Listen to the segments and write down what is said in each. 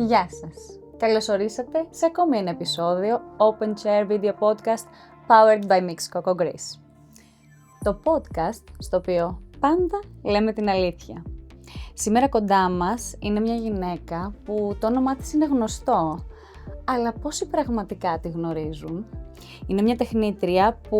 Γεια σας! Καλώς ορίσατε σε ακόμη ένα επεισόδιο Open Chair Video Podcast Powered by Mix Coco Greece. Το podcast στο οποίο πάντα λέμε την αλήθεια. Σήμερα κοντά μας είναι μια γυναίκα που το όνομά της είναι γνωστό, αλλά πόσοι πραγματικά τη γνωρίζουν? Είναι μια τεχνίτρια που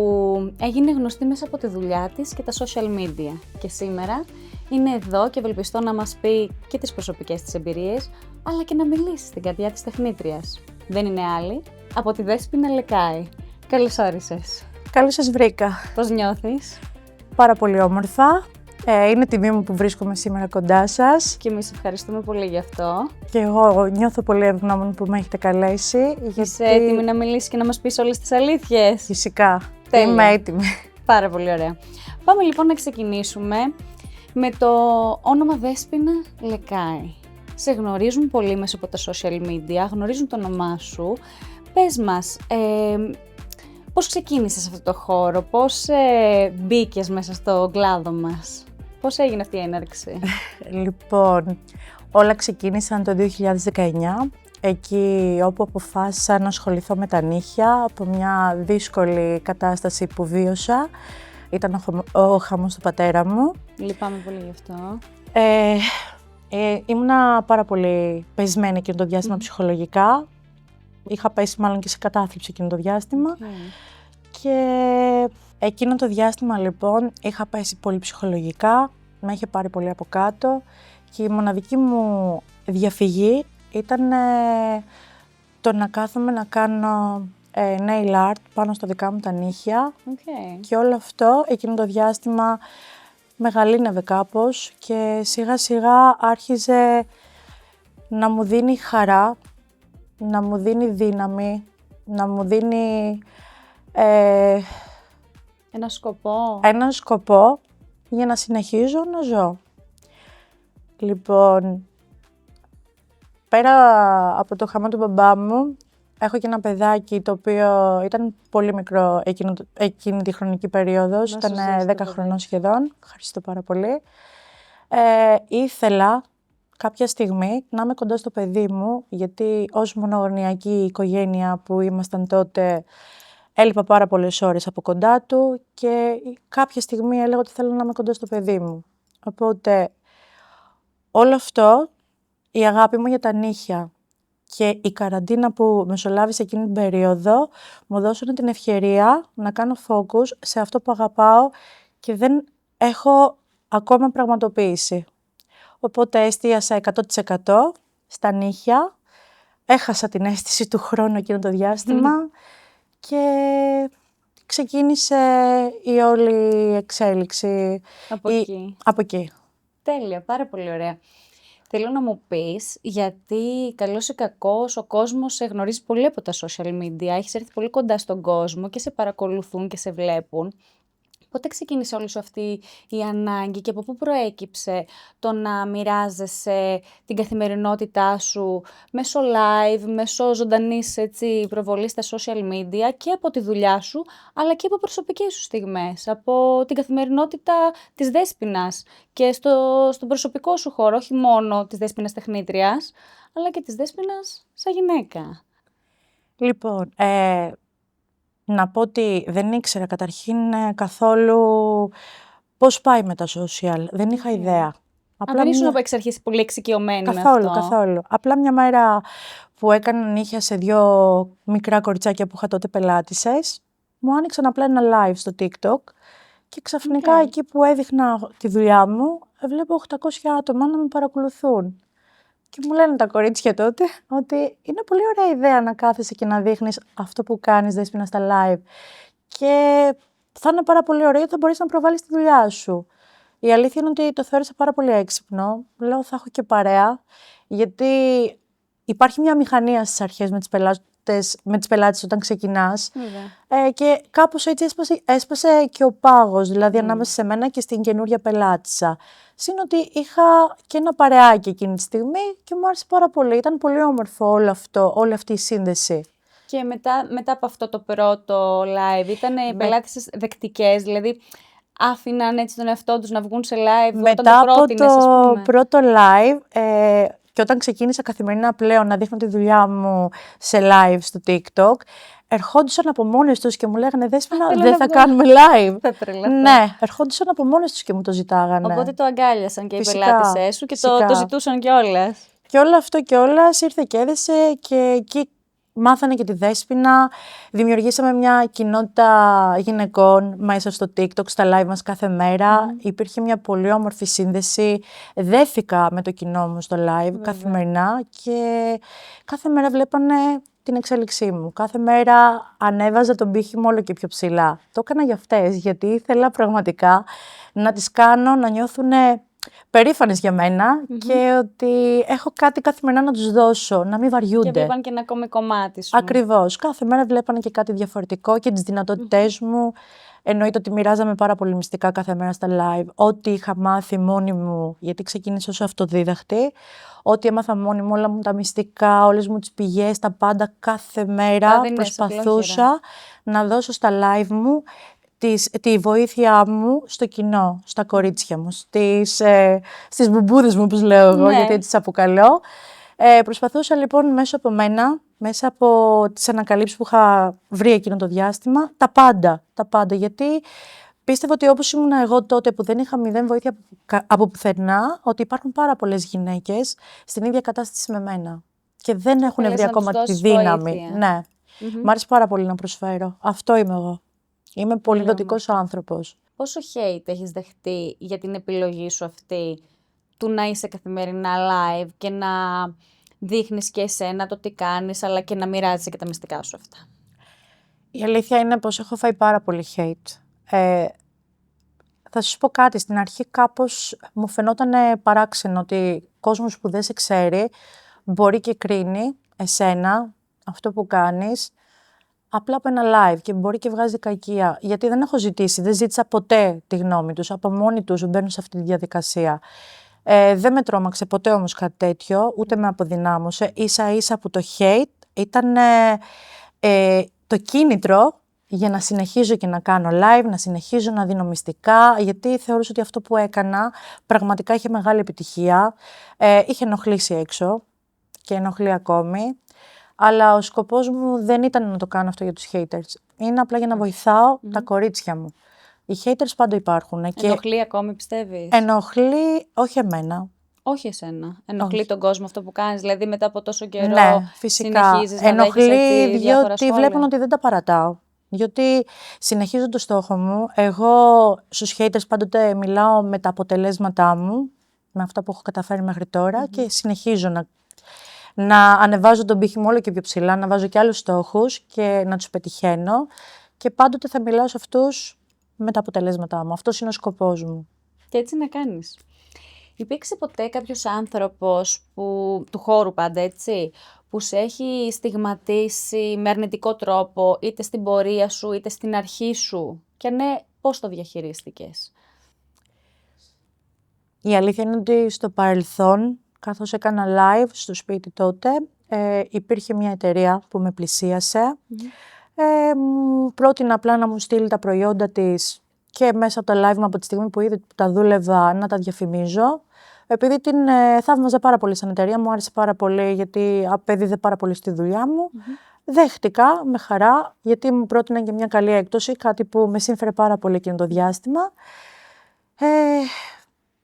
έγινε γνωστή μέσα από τη δουλειά της και τα social media και σήμερα είναι εδώ και ευελπιστώ να μας πει και τις προσωπικές της εμπειρίες, αλλά και να μιλήσει στην καρδιά της τεχνίτριας. Δεν είναι άλλη από τη Δέσποινα Λεκάη. Καλώς όρισες. Καλώς σας βρήκα. Πώς νιώθεις? Πάρα πολύ όμορφα. Είναι τιμή μου που βρίσκομαι σήμερα κοντά σας. Και εμείς ευχαριστούμε πολύ γι' αυτό. Και εγώ νιώθω πολύ ευγνώμων που με έχετε καλέσει. Είσαι έτοιμη να μιλήσεις και να μας πεις όλες τις αλήθειες? Φυσικά. Τέλεια. Είμαι έτοιμη. Πάρα πολύ ωραία. Πάμε λοιπόν να ξεκινήσουμε με το όνομα Δέσποινα Λεκάη. Σε γνωρίζουν πολύ μέσα από τα social media, γνωρίζουν το όνομά σου. Πες μας, πώς ξεκίνησες σε αυτό το χώρο, πώς μπήκες μέσα στο κλάδο μας, πώς έγινε αυτή η έναρξη? Λοιπόν, όλα ξεκίνησαν το 2019, εκεί όπου αποφάσισα να ασχοληθώ με τα νύχια, από μια δύσκολη κατάσταση που βίωσα. Ήταν ο χαμός του πατέρα μου. Λυπάμαι πολύ γι' αυτό. Ήμουνα πάρα πολύ πεσμένη εκείνο το διάστημα ψυχολογικά. Είχα πέσει μάλλον και σε κατάθλιψη εκείνο το διάστημα. Και εκείνο το διάστημα λοιπόν είχα πέσει πολύ ψυχολογικά. Με είχε πάρει πολύ από κάτω. Και η μοναδική μου διαφυγή ήταν το να κάθομαι να κάνω nail art πάνω στα δικά μου τα νύχια. Και όλο αυτό εκείνο το διάστημα μεγαλύνευε κάπως και σιγά σιγά άρχιζε να μου δίνει χαρά, να μου δίνει δύναμη, να μου δίνει ένα σκοπό για να συνεχίζω να ζω. Λοιπόν, πέρα από το χαμό του μπαμπά μου, έχω και ένα παιδάκι το οποίο ήταν πολύ μικρό εκείνη τη χρονική περίοδος, ήταν 10 χρονών σχεδόν, ευχαριστώ πάρα πολύ. Ήθελα κάποια στιγμή να είμαι κοντά στο παιδί μου, γιατί ως μονογονεϊκή οικογένεια που ήμασταν τότε, έλειπα πάρα πολλές ώρες από κοντά του και κάποια στιγμή έλεγα ότι θέλω να είμαι κοντά στο παιδί μου. Οπότε όλο αυτό, η αγάπη μου για τα νύχια και η καραντίνα που μεσολάβησε εκείνη την περίοδο μου δώσανε την ευκαιρία να κάνω focus σε αυτό που αγαπάω και δεν έχω ακόμα πραγματοποίηση. Οπότε εστίασα 100% στα νύχια, έχασα την αίσθηση του χρόνου εκείνο το διάστημα και ξεκίνησε η όλη εξέλιξη. Από εκεί. Τέλεια, πάρα πολύ ωραία. Θέλω να μου πεις, γιατί καλώς ή κακώς ο κόσμος σε γνωρίζει πολύ από τα social media, έχεις έρθει πολύ κοντά στον κόσμο και σε παρακολουθούν και σε βλέπουν. Πότε ξεκίνησε όλη σου αυτή η ανάγκη και από πού προέκυψε το να μοιράζεσαι την καθημερινότητά σου μέσω live, μέσω ζωντανής προβολής στα social media και από τη δουλειά σου, αλλά και από προσωπικές σου στιγμές, από την καθημερινότητα της Δέσποινας και στον προσωπικό σου χώρο, όχι μόνο της Δέσποινας τεχνίτριας, αλλά και της Δέσποινας σαν γυναίκα. Λοιπόν, να πω ότι δεν ήξερα καταρχήν καθόλου πώς πάει με τα social. Δεν είχα ιδέα. Δεν ήσουν από εξ αρχής πολύ εξοικειωμένη με αυτό. Καθόλου. Απλά μια μέρα που έκανα νύχια σε 2 μικρά κοριτσάκια που είχα τότε πελάτησες, μου άνοιξαν απλά ένα live στο TikTok και ξαφνικά εκεί που έδειχνα τη δουλειά μου, βλέπω 800 άτομα να με παρακολουθούν. Και μου λένε τα κορίτσια τότε ότι είναι πολύ ωραία ιδέα να κάθεσαι και να δείχνεις αυτό που κάνεις, Δέσποινα, στα live. Και θα είναι πάρα πολύ ωραίο γιατί θα μπορείς να προβάλλεις τη δουλειά σου. Η αλήθεια είναι ότι το θεώρησα πάρα πολύ έξυπνο. Λέω θα έχω και παρέα, γιατί υπάρχει μια μηχανία στις αρχές με τις πελάτες όταν ξεκινάς. Και κάπως έτσι έσπασε και ο πάγος, δηλαδή ανάμεσα σε μένα και στην καινούρια πελάτησα. Συν ότι είχα και ένα παρεάκι εκείνη τη στιγμή και μου άρεσε πάρα πολύ. Ήταν πολύ όμορφο όλο αυτό, όλη αυτή η σύνδεση. Και μετά από αυτό το πρώτο live, ήταν οι πελάτες δεκτικές, δηλαδή άφηναν έτσι τον εαυτό τους να βγουν σε live μετά όταν το πρότεινες, ας πούμε? Μετά από το πρώτο live, Και όταν ξεκίνησα καθημερινά πλέον να δείχνω τη δουλειά μου σε live στο TikTok, ερχόντουσαν από μόνες τους και μου λέγανε «Δέσποινα, δεν θα κάνουμε live». Θα τρελαθώ. Ναι, ερχόντουσαν από μόνες τους και μου το ζητάγανε. Οπότε το αγκάλιασαν και οι Φυσικά, πελάτησές σου και το ζητούσαν κιόλας. Και όλο αυτό κιόλας ήρθε και έδεσε και εκεί μάθανε και τη Δέσποινα. Δημιουργήσαμε μια κοινότητα γυναικών μέσα στο TikTok, στα live μας κάθε μέρα. Υπήρχε μια πολύ όμορφη σύνδεση. Δέθηκα με το κοινό μου στο live καθημερινά και κάθε μέρα βλέπανε την εξέλιξή μου. Κάθε μέρα ανέβαζα τον πύχη μου όλο και πιο ψηλά. Το έκανα για αυτές, γιατί ήθελα πραγματικά να τις κάνω να νιώθουν περήφανες για μένα και ότι έχω κάτι καθημερινά να τους δώσω, να μην βαριούνται. Και βλέπαν και ένα ακόμη κομμάτι σου. Ακριβώς. Κάθε μέρα βλέπανε και κάτι διαφορετικό και τις δυνατότητές μου. Εννοείται ότι μοιράζαμε πάρα πολύ μυστικά κάθε μέρα στα live. Ό,τι είχα μάθει μόνη μου, γιατί ξεκίνησα ως αυτοδίδαχτη, ό,τι έμαθα μόνη μου, όλα μου τα μυστικά, όλες μου τις πηγές, τα πάντα κάθε μέρα προσπαθούσα να δώσω στα live μου τη βοήθεια μου στο κοινό, στα κορίτσια μου, στις μπουμπούδες μου, όπως λέω εγώ, γιατί έτσι τις αποκαλώ. Προσπαθούσα λοιπόν μέσα από τις ανακαλύψεις που είχα βρει εκείνο το διάστημα, τα πάντα, γιατί πίστευα ότι όπως ήμουν εγώ τότε που δεν είχα μηδέν βοήθεια από πουθενά, ότι υπάρχουν πάρα πολλές γυναίκες στην ίδια κατάσταση με μένα και δεν έχουν βρει ακόμα τη δύναμη. Ναι. Μ' άρεσε πάρα πολύ να προσφέρω. Αυτό είμαι εγώ. Είμαι πολύ δοτικός άνθρωπος. Πόσο hate έχεις δεχτεί για την επιλογή σου αυτή του να είσαι καθημερινά live και να δείχνεις και εσένα το τι κάνεις, αλλά και να μοιράζεσαι και τα μυστικά σου αυτά? Η αλήθεια είναι πως έχω φάει πάρα πολύ hate. Θα σας πω κάτι, στην αρχή κάπως μου φαινόταν παράξενο ότι κόσμος που δεν σε ξέρει μπορεί και κρίνει εσένα, αυτό που κάνεις, απλά από ένα live και μπορεί και βγάζει κακία. Γιατί δεν έχω ζητήσει, δεν ζήτησα ποτέ τη γνώμη τους. Από μόνοι τους μπαίνουν σε αυτή τη διαδικασία. Δεν με τρόμαξε ποτέ όμως κάτι τέτοιο, ούτε με αποδυνάμωσε. Ίσα-ίσα που το hate ήταν το κίνητρο για να συνεχίζω και να κάνω live, να συνεχίζω να δίνω μυστικά, γιατί θεωρούσα ότι αυτό που έκανα πραγματικά είχε μεγάλη επιτυχία. Είχε ενοχλήσει έξω και ενοχλεί ακόμη. Αλλά ο σκοπός μου δεν ήταν να το κάνω αυτό για τους haters. Είναι απλά για να βοηθάω τα κορίτσια μου. Οι haters πάντα υπάρχουν. Ενοχλεί ακόμη, πιστεύεις? Ενοχλεί, όχι εμένα. Όχι εσένα. Ενοχλεί τον κόσμο αυτό που κάνεις, δηλαδή μετά από τόσο καιρό ναι, φυσικά. Συνεχίζεις να δέχεσαι έτσι διάφορα σχόλια? Βλέπουν ότι δεν τα παρατάω. Γιατί συνεχίζω το στόχο μου. Εγώ στους haters πάντοτε μιλάω με τα αποτελέσματά μου, με αυτά που έχω καταφέρει μέχρι τώρα και συνεχίζω να ανεβάζω τον πύχη μου όλο και πιο ψηλά, να βάζω και άλλους στόχους και να τους πετυχαίνω και πάντοτε θα μιλάω σε αυτούς με τα αποτελέσματά μου. Αυτός είναι ο σκοπός μου. Και έτσι να κάνεις. Υπήρξε ποτέ κάποιος άνθρωπος του χώρου πάντα, έτσι, που σε έχει στιγματίσει με αρνητικό τρόπο, είτε στην πορεία σου, είτε στην αρχή σου? Και ναι, πώς το διαχειρίστηκες? Η αλήθεια είναι ότι στο παρελθόν, καθώς έκανα live στο σπίτι τότε, υπήρχε μια εταιρεία που με πλησίασε. Μου πρότεινε απλά να μου στείλει τα προϊόντα της και μέσα από τα live μου από τη στιγμή που είδε που τα δούλευα να τα διαφημίζω. Επειδή την θαύμαζα πάρα πολύ σαν εταιρεία, μου άρεσε πάρα πολύ γιατί απέδιδε πάρα πολύ στη δουλειά μου. Δέχτηκα με χαρά, γιατί μου πρότεινε και μια καλή έκπτωση, κάτι που με σύμφερε πάρα πολύ εκείνο το διάστημα.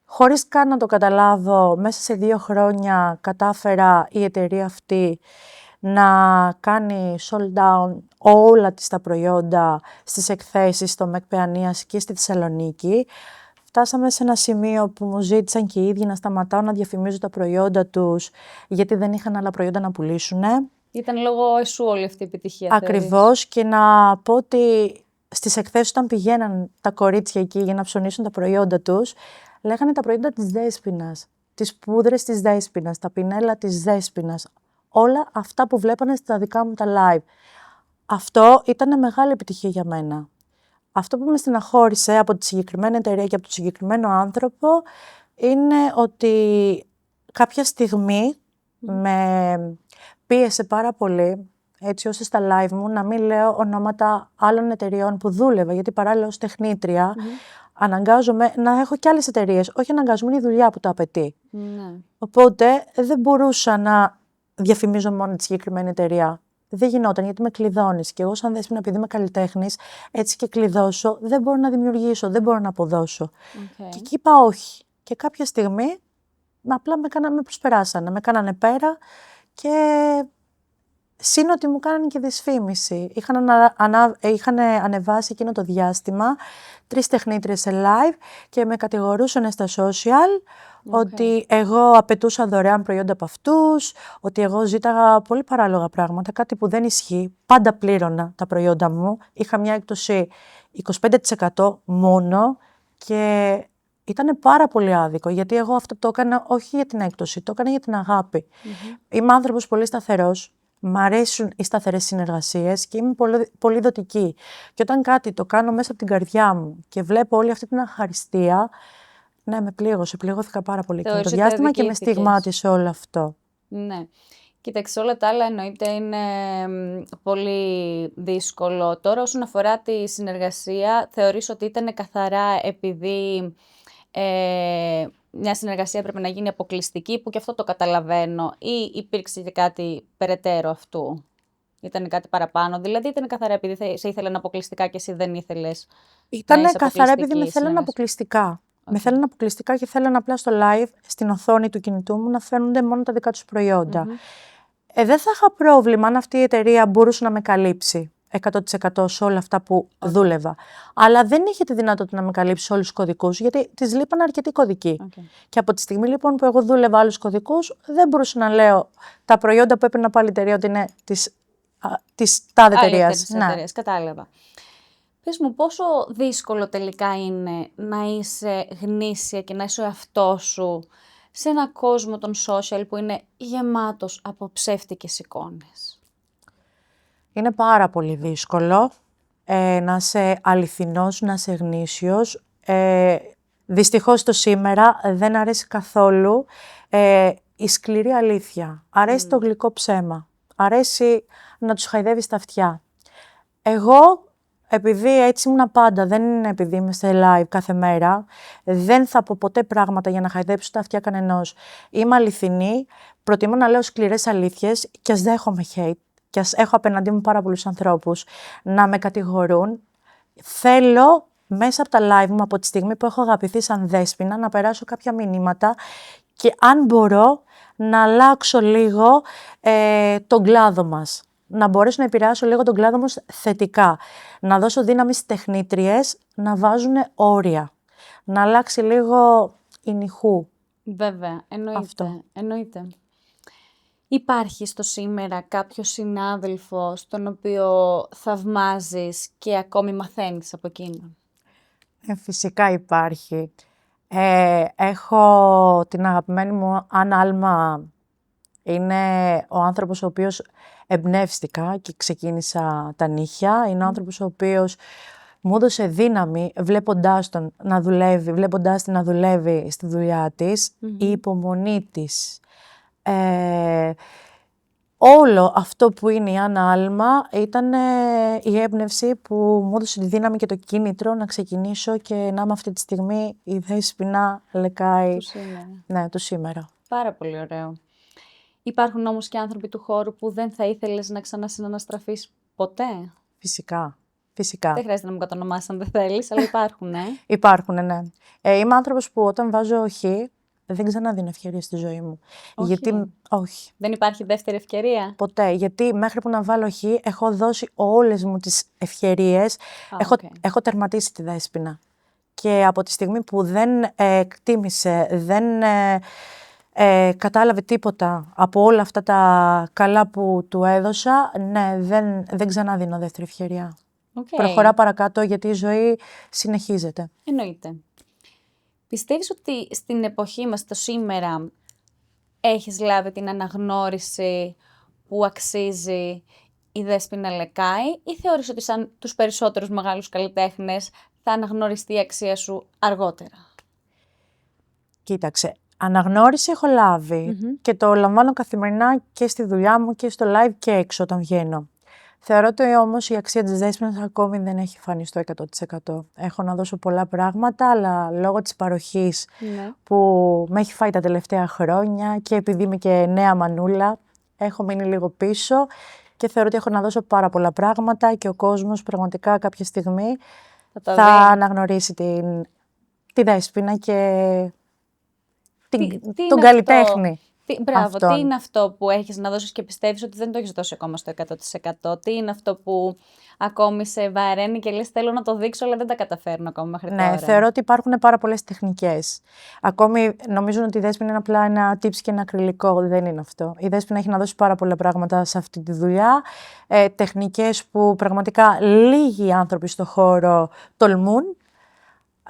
Χωρίς καν να το καταλάβω, μέσα σε 2 χρόνια κατάφερα η εταιρεία αυτή να κάνει sold down όλα της τα προϊόντα στις εκθέσεις στο ΜΕΚ Παιανίας και στη Θεσσαλονίκη. Φτάσαμε σε ένα σημείο που μου ζήτησαν και οι ίδιοι να σταματάω να διαφημίζω τα προϊόντα τους, γιατί δεν είχαν άλλα προϊόντα να πουλήσουν. Ήταν λόγω εσού όλη αυτή η επιτυχία? Ακριβώς, και να πω ότι στις εκθέσεις όταν πηγαίναν τα κορίτσια εκεί για να ψωνίσουν τα προϊόντα τους, λέγανε τα προϊόντα της Δέσποινας, τις πούδρες της Δέσποινας, τα πινέλα της Δέσποινας, όλα αυτά που βλέπανε στα δικά μου τα live. Αυτό ήταν μεγάλη επιτυχία για μένα. Αυτό που με στεναχώρησε από τη συγκεκριμένη εταιρεία και από τον συγκεκριμένο άνθρωπο είναι ότι κάποια στιγμή με πίεσε πάρα πολύ, έτσι ώστε στα live μου να μην λέω ονόματα άλλων εταιρεών που δούλευα, γιατί παράλληλα ως τεχνήτρια αναγκάζομαι να έχω και άλλες εταιρείες. Όχι αναγκάζομαι, είναι η δουλειά που το απαιτεί. Ναι. Οπότε δεν μπορούσα να διαφημίζω μόνο τη συγκεκριμένη εταιρεία. Δεν γινόταν γιατί με κλειδώνεις. Και εγώ, σαν Δέσποινα, επειδή είμαι καλλιτέχνης, έτσι και κλειδώσω, δεν μπορώ να δημιουργήσω, δεν μπορώ να αποδώσω. Okay. Και εκεί είπα όχι. Και κάποια στιγμή απλά με προσπεράσανε, με κάνανε πέρα και σύν ότι μου κάνανε και δυσφήμιση. Είχαν ανεβάσει εκείνο το διάστημα 3 τεχνίτριες σε live και με κατηγορούσαν στα social ότι εγώ απαιτούσα δωρεάν προϊόντα από αυτούς, ότι εγώ ζήταγα πολύ παράλογα πράγματα, κάτι που δεν ισχύει. Πάντα πλήρωνα τα προϊόντα μου. Είχα μια έκπτωση 25% μόνο και ήταν πάρα πολύ άδικο, γιατί εγώ αυτό το έκανα όχι για την έκπτωση, το έκανα για την αγάπη. Είμαι άνθρωπος πολύ σταθερός. Μ' αρέσουν οι σταθερές συνεργασίες και είμαι πολύ, πολύ δοτική. Και όταν κάτι το κάνω μέσα από την καρδιά μου και βλέπω όλη αυτή την αχαριστία, ναι, με πλήγωσε. Πληγώθηκα πάρα πολύ εκείνο το διάστημα και με στιγμάτισε όλο αυτό. Ναι. Κοίταξε, όλα τα άλλα εννοείται είναι πολύ δύσκολο. Τώρα, όσον αφορά τη συνεργασία, θεωρείς ότι ήταν καθαρά επειδή μια συνεργασία πρέπει να γίνει αποκλειστική, που και αυτό το καταλαβαίνω, ή υπήρξε και κάτι περαιτέρω αυτού? Ήταν κάτι παραπάνω, δηλαδή ήταν καθαρά επειδή σε ήθελαν αποκλειστικά και εσύ δεν ήθελες? Ήταν καθαρά επειδή με θέλαν αποκλειστικά. Με θέλαν αποκλειστικά και θέλαν απλά στο live, στην οθόνη του κινητού μου, να φαίνονται μόνο τα δικά τους προϊόντα. Δεν θα είχα πρόβλημα αν αυτή η εταιρεία μπορούσε να με καλύψει 100% σε όλα αυτά που δούλευα. Αλλά δεν είχε τη δυνατότητα να με καλύψει όλους τους κωδικούς, γιατί της λείπαν αρκετοί κωδικοί. Και από τη στιγμή λοιπόν που εγώ δούλευα άλλους κωδικούς, δεν μπορούσα να λέω τα προϊόντα που έπαιρνα από άλλη εταιρεία ότι είναι της τάδε εταιρείας. Ναι. Κατάλαβα. Πες μου, πόσο δύσκολο τελικά είναι να είσαι γνήσια και να είσαι ο εαυτός σου σε ένα κόσμο των social που είναι γεμάτος από ψεύτικες εικόνες? Είναι πάρα πολύ δύσκολο να είσαι αληθινός, να είσαι γνήσιος. Δυστυχώς το σήμερα δεν αρέσει καθόλου η σκληρή αλήθεια. Αρέσει το γλυκό ψέμα. Αρέσει να τους χαϊδεύεις τα αυτιά. Εγώ, επειδή έτσι ήμουν πάντα, δεν είναι επειδή είμαι σε live κάθε μέρα, δεν θα πω ποτέ πράγματα για να χαϊδέψω τα αυτιά κανενός. Είμαι αληθινή, προτιμώ να λέω σκληρές αλήθειες και ας δέχομαι hate. Και ας έχω απέναντί μου πάρα πολλούς ανθρώπους να με κατηγορούν. Θέλω μέσα από τα live μου, από τη στιγμή που έχω αγαπηθεί σαν Δέσποινα, να περάσω κάποια μηνύματα και αν μπορώ να αλλάξω λίγο τον κλάδο μας. Να μπορέσω να επηρεάσω λίγο τον κλάδο μας θετικά. Να δώσω δύναμη στις τεχνίτριες να βάζουν όρια. Να αλλάξει λίγο η νυχού. Βέβαια, εννοείται. Αυτό. Εννοείται. Υπάρχει στο σήμερα κάποιο συνάδελφο τον οποίο θαυμάζεις και ακόμη μαθαίνεις από εκείνον? Φυσικά υπάρχει. Έχω την αγαπημένη μου Άννα Άλμα. Είναι ο άνθρωπος ο οποίος εμπνεύστηκα και ξεκίνησα τα νύχια. Είναι ο άνθρωπος ο οποίος μου έδωσε δύναμη βλέποντάς τον να δουλεύει, βλέποντάς την να δουλεύει στη δουλειά της, η υπομονή της. Όλο αυτό που είναι η Άννα Άλμα ήταν η έμπνευση που μου έδωσε τη δύναμη και το κίνητρο να ξεκινήσω και να είμαι αυτή τη στιγμή η Δέσποινα Λεκάη. Του σήμερα. Ναι, του σήμερα. Πάρα πολύ ωραίο. Υπάρχουν όμως και άνθρωποι του χώρου που δεν θα ήθελες να ξανασυναναστραφείς ποτέ? Φυσικά. Φυσικά. Δεν χρειάζεται να μου κατονομάσεις αν δεν θέλεις, αλλά υπάρχουν, Υπάρχουν, ναι. Είμαι άνθρωπος που όταν βάζω όχι, δεν ξαναδίνω ευκαιρία στη ζωή μου. Όχι. Γιατί, όχι. Δεν υπάρχει δεύτερη ευκαιρία? Ποτέ. Γιατί μέχρι που να βάλω όχι, έχω δώσει όλες μου τις ευκαιρίες. Έχω τερματίσει τη Δέσποινα. Και από τη στιγμή που δεν εκτίμησε, δεν κατάλαβε τίποτα από όλα αυτά τα καλά που του έδωσα, ναι, δεν ξαναδίνω δεύτερη ευκαιρία. Προχωρά παρακάτω γιατί η ζωή συνεχίζεται. Εννοείται. Πιστεύεις ότι στην εποχή μας, το σήμερα, έχεις λάβει την αναγνώριση που αξίζει η Δέσποινα Λεκάη ή θεωρείς ότι σαν τους περισσότερους μεγάλους καλλιτέχνες θα αναγνωριστεί η αξία σου αργότερα? Κοίταξε, αναγνώριση έχω λάβει και το λαμβάνω καθημερινά και στη δουλειά μου και στο live και έξω όταν βγαίνω. Θεωρώ ότι όμως η αξία της Δέσποινας ακόμη δεν έχει φανεί στο 100%. Έχω να δώσω πολλά πράγματα, αλλά λόγω της παροχής Ναι. που με έχει φάει τα τελευταία χρόνια και επειδή είμαι και νέα μανούλα, έχω μείνει λίγο πίσω και θεωρώ ότι έχω να δώσω πάρα πολλά πράγματα και ο κόσμος πραγματικά κάποια στιγμή Θα θα δει. αναγνωρίσει τη Δέσποινα και Τι τον είναι καλλιτέχνη. Μπράβο, τι αυτόν. είναι αυτό που έχεις να δώσεις και πιστεύεις ότι δεν το έχεις δώσει ακόμα στο 100%? Τι είναι αυτό που ακόμη σε βαραίνει και λες θέλω να το δείξω αλλά δεν τα καταφέρνω ακόμα μέχρι Ναι, τώρα? θεωρώ ότι υπάρχουν πάρα πολλές τεχνικές. Ακόμη νομίζουν ότι η Δέσποινα είναι απλά ένα tips και ένα ακριλικό. Δεν είναι αυτό. Η Δέσποινα έχει να δώσει πάρα πολλά πράγματα σε αυτή τη δουλειά. Τεχνικές που πραγματικά λίγοι άνθρωποι στο χώρο τολμούν.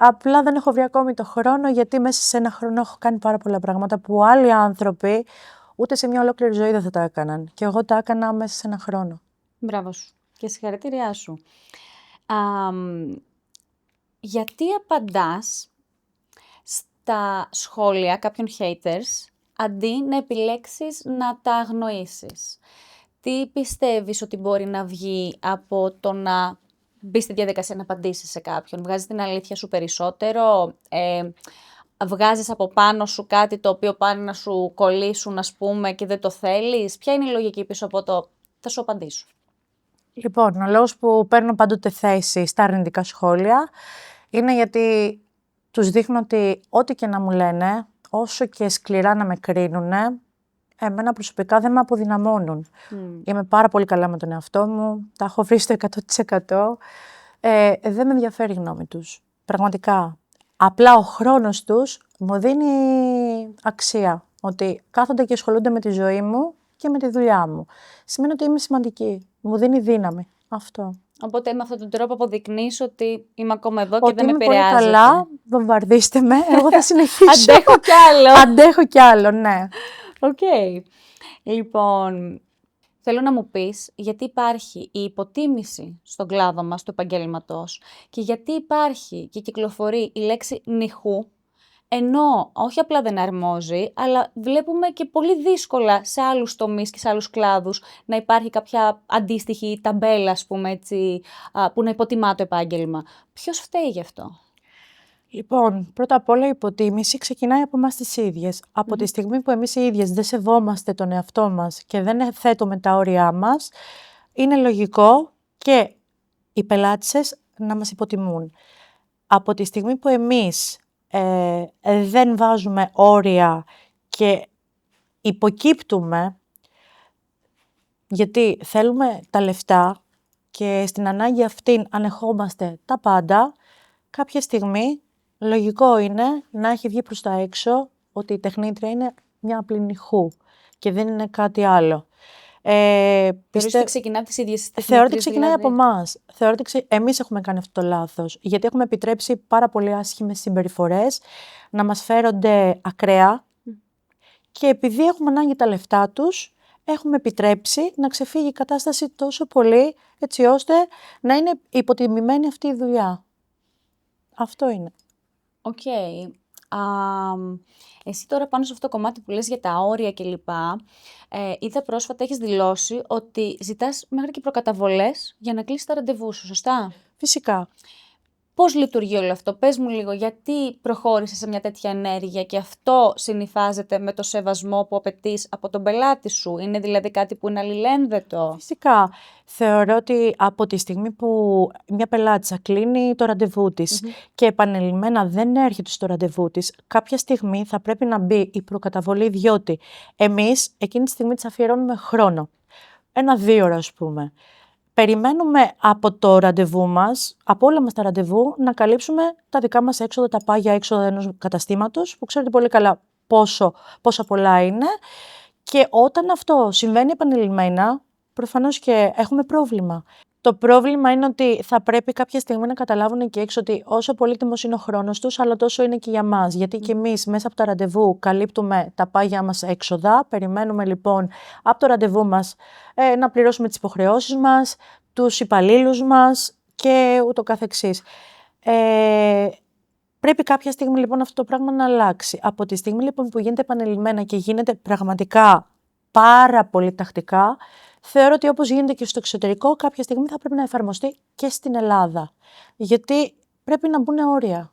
Απλά δεν έχω βρει ακόμη το χρόνο, γιατί μέσα σε ένα χρόνο έχω κάνει πάρα πολλά πράγματα που άλλοι άνθρωποι ούτε σε μια ολόκληρη ζωή δεν θα τα έκαναν. Και εγώ τα έκανα μέσα σε ένα χρόνο. Μπράβο σου και συγχαρητήριά σου. Γιατί απαντάς στα σχόλια κάποιων haters αντί να επιλέξεις να τα αγνοήσεις? Τι πιστεύεις ότι μπορεί να βγει από το να μπεις στη διαδικασία να απαντήσεις σε κάποιον? Βγάζεις την αλήθεια σου περισσότερο? Βγάζεις από πάνω σου κάτι το οποίο πάνε να σου κολλήσουν, ας πούμε, και δεν το θέλεις? Ποια είναι η λογική πίσω από το θα σου απαντήσω? Λοιπόν, ο λόγος που παίρνω πάντοτε θέση στα αρνητικά σχόλια είναι γιατί τους δείχνω ότι ό,τι και να μου λένε, όσο και σκληρά να με κρίνουνε, εμένα προσωπικά δεν με αποδυναμώνουν. Είμαι πάρα πολύ καλά με τον εαυτό μου, τα έχω βρει στο 100%. Δεν με ενδιαφέρει η γνώμη τους. Πραγματικά. Απλά ο χρόνος τους μου δίνει αξία. Ότι κάθονται και ασχολούνται με τη ζωή μου και με τη δουλειά μου. Σημαίνει ότι είμαι σημαντική. Μου δίνει δύναμη. Αυτό. Οπότε με αυτόν τον τρόπο αποδεικνύεις ότι είμαι ακόμα εδώ και Ότι δεν με είμαι πολύ επηρεάζεται. καλά, βομβαρδίστε με, εγώ θα συνεχίσω. Αντέχω κι άλλο. Αντέχω κι άλλο, ναι. Οκ. Λοιπόν, θέλω να μου πεις γιατί υπάρχει η υποτίμηση στον κλάδο μας του επαγγέλματος και γιατί υπάρχει και κυκλοφορεί η λέξη νυχού, ενώ όχι απλά δεν αρμόζει, αλλά βλέπουμε και πολύ δύσκολα σε άλλους τομείς και σε άλλους κλάδους να υπάρχει κάποια αντίστοιχη ταμπέλα, ας πούμε έτσι, που να υποτιμά το επάγγελμα. Ποιος φταίει γι' αυτό? Λοιπόν, πρώτα απ' όλα η υποτίμηση ξεκινάει από εμάς τις ίδιες. Από τη στιγμή που εμείς οι ίδιες δεν σεβόμαστε τον εαυτό μας και δεν θέτουμε τα όρια μας, είναι λογικό και οι πελάτησες να μας υποτιμούν. Από τη στιγμή που εμείς δεν βάζουμε όρια και υποκύπτουμε, γιατί θέλουμε τα λεφτά και στην ανάγκη αυτήν ανεχόμαστε τα πάντα, κάποια στιγμή λογικό είναι να έχει βγει προς τα έξω ότι η τεχνήτρια είναι μια απλή νυχού και δεν είναι κάτι άλλο. Θεωρείς ότι ξεκινάει από τις ίδιες τις Θεωρώ ότι τεχνήτριες, ξεκινάει δηλαδή? από εμάς. Θεωρώ ότι εμείς έχουμε κάνει αυτό το λάθος, γιατί έχουμε επιτρέψει πάρα πολύ άσχημες συμπεριφορές να μας φέρονται ακραία και επειδή έχουμε ανάγκη τα λεφτά τους, έχουμε επιτρέψει να ξεφύγει η κατάσταση τόσο πολύ, έτσι ώστε να είναι υποτιμημένη αυτή η δουλειά. Αυτό είναι. Οκ. Εσύ τώρα πάνω σε αυτό το κομμάτι που λες για τα όρια κλπ. Είδα πρόσφατα έχεις δηλώσει ότι ζητάς μέχρι και προκαταβολές για να κλείσεις τα ραντεβού σου, σωστά? Φυσικά. Πώς λειτουργεί όλο αυτό? Πες μου λίγο, γιατί προχώρησες σε μια τέτοια ενέργεια και αυτό συνυφάζεται με το σεβασμό που απαιτείς από τον πελάτη σου? Είναι δηλαδή κάτι που είναι αλληλένδετο? Φυσικά. Θεωρώ ότι από τη στιγμή που μια πελάτησα κλείνει το ραντεβού της και επανειλημμένα δεν έρχεται στο ραντεβού της, κάποια στιγμή θα πρέπει να μπει η προκαταβολή, διότι εμείς εκείνη τη στιγμή της αφιερώνουμε χρόνο. 1-2 ώρες, ας πούμε. Περιμένουμε από το ραντεβού μας, από όλα μας τα ραντεβού, να καλύψουμε τα δικά μας έξοδα, τα πάγια έξοδα ενός καταστήματος, που ξέρετε πολύ καλά πόσα πολλά είναι. Και όταν αυτό συμβαίνει επανειλημμένα, προφανώς και έχουμε πρόβλημα. Το πρόβλημα είναι ότι θα πρέπει κάποια στιγμή να καταλάβουν εκεί έξω ότι όσο πολύτιμος είναι ο χρόνος τους, αλλά τόσο είναι και για μας. Γιατί και εμείς μέσα από τα ραντεβού καλύπτουμε τα πάγια μας έξοδα. Περιμένουμε λοιπόν από το ραντεβού μας να πληρώσουμε τις υποχρεώσεις μας, τους υπαλλήλους μας και ούτω καθεξής. Πρέπει κάποια στιγμή λοιπόν αυτό το πράγμα να αλλάξει. Από τη στιγμή λοιπόν που γίνεται επανειλημμένα και γίνεται πραγματικά πάρα πολύ τακτικά, θεωρώ ότι όπως γίνεται και στο εξωτερικό, κάποια στιγμή θα πρέπει να εφαρμοστεί και στην Ελλάδα. Γιατί πρέπει να μπουν όρια.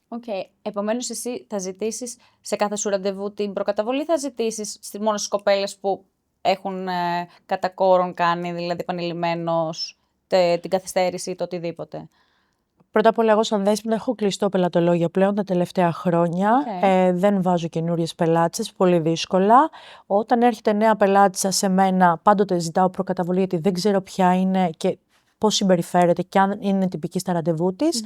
Οκ. Επομένως, εσύ θα ζητήσεις σε κάθε σου ραντεβού την προκαταβολή, θα ζητήσεις μόνο στις κοπέλες που έχουν κατά κόρον κάνει, δηλαδή επανειλημμένος, την καθυστέρηση ή το οτιδήποτε. Πρώτα απ' όλα, εγώ σαν δέσποινα έχω κλειστό πελατολόγιο πλέον τα τελευταία χρόνια. Δεν βάζω καινούριες πελάτησες, πολύ δύσκολα. Όταν έρχεται νέα πελάτησα σε μένα, πάντοτε ζητάω προκαταβολή, γιατί δεν ξέρω ποια είναι και πώς συμπεριφέρεται και αν είναι τυπική στα ραντεβού της.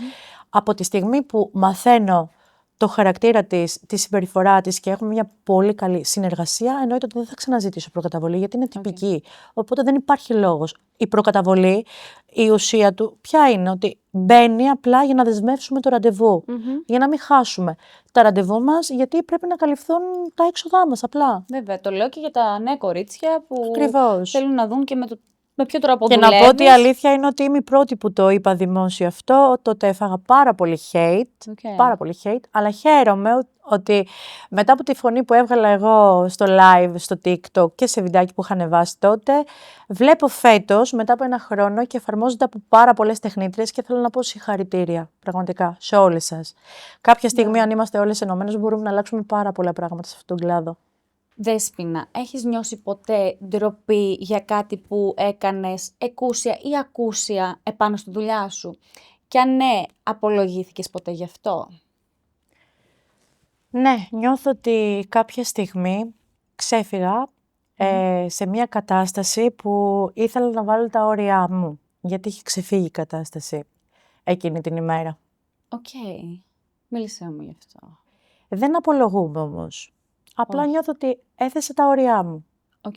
Από τη στιγμή που μαθαίνω το χαρακτήρα της, τη συμπεριφορά της και έχουμε μια πολύ καλή συνεργασία, εννοείται ότι δεν θα ξαναζητήσω προκαταβολή, γιατί είναι τυπική. Οπότε δεν υπάρχει λόγος. Η προκαταβολή, η ουσία του, ποια είναι? Ότι μπαίνει απλά για να δεσμεύσουμε το ραντεβού. Για να μην χάσουμε τα ραντεβού μας, γιατί πρέπει να καλυφθούν τα έξοδά μας απλά. Βέβαια, το λέω και για τα νέα κορίτσια που Ακριβώς. θέλουν να δουν και με ποιο τρόπο Και δουλεύεις. να πω ότι η αλήθεια είναι ότι είμαι η πρώτη που το είπα δημόσιο αυτό. Τότε έφαγα πάρα πολύ hate. Πάρα πολύ hate. Αλλά χαίρομαι ότι μετά από τη φωνή που έβγαλα εγώ στο live, στο TikTok και σε βιντεάκι που είχα ανεβάσει τότε, βλέπω φέτος, μετά από ένα χρόνο και εφαρμόζονται από πάρα πολλές τεχνίτριες και θέλω να πω συγχαρητήρια, πραγματικά, σε όλες σας. Κάποια στιγμή, αν είμαστε όλες ενωμένες, μπορούμε να αλλάξουμε πάρα πολλά πράγματα σε αυτόν τον κλάδο. Δέσποινα, έχεις νιώσει ποτέ ντροπή για κάτι που έκανες εκούσια ή ακούσια επάνω στη δουλειά σου? Και αν ναι, απολογήθηκες ποτέ γι' αυτό? Ναι, νιώθω ότι κάποια στιγμή ξέφυγα σε μια κατάσταση που ήθελα να βάλω τα όρια μου, γιατί είχε ξεφύγει η κατάσταση εκείνη την ημέρα. Οκ. Μίλησέ μου γι' αυτό. Δεν απολογούμε όμως. Απλά νιώθω ότι έθεσα τα όρια μου. Οκ.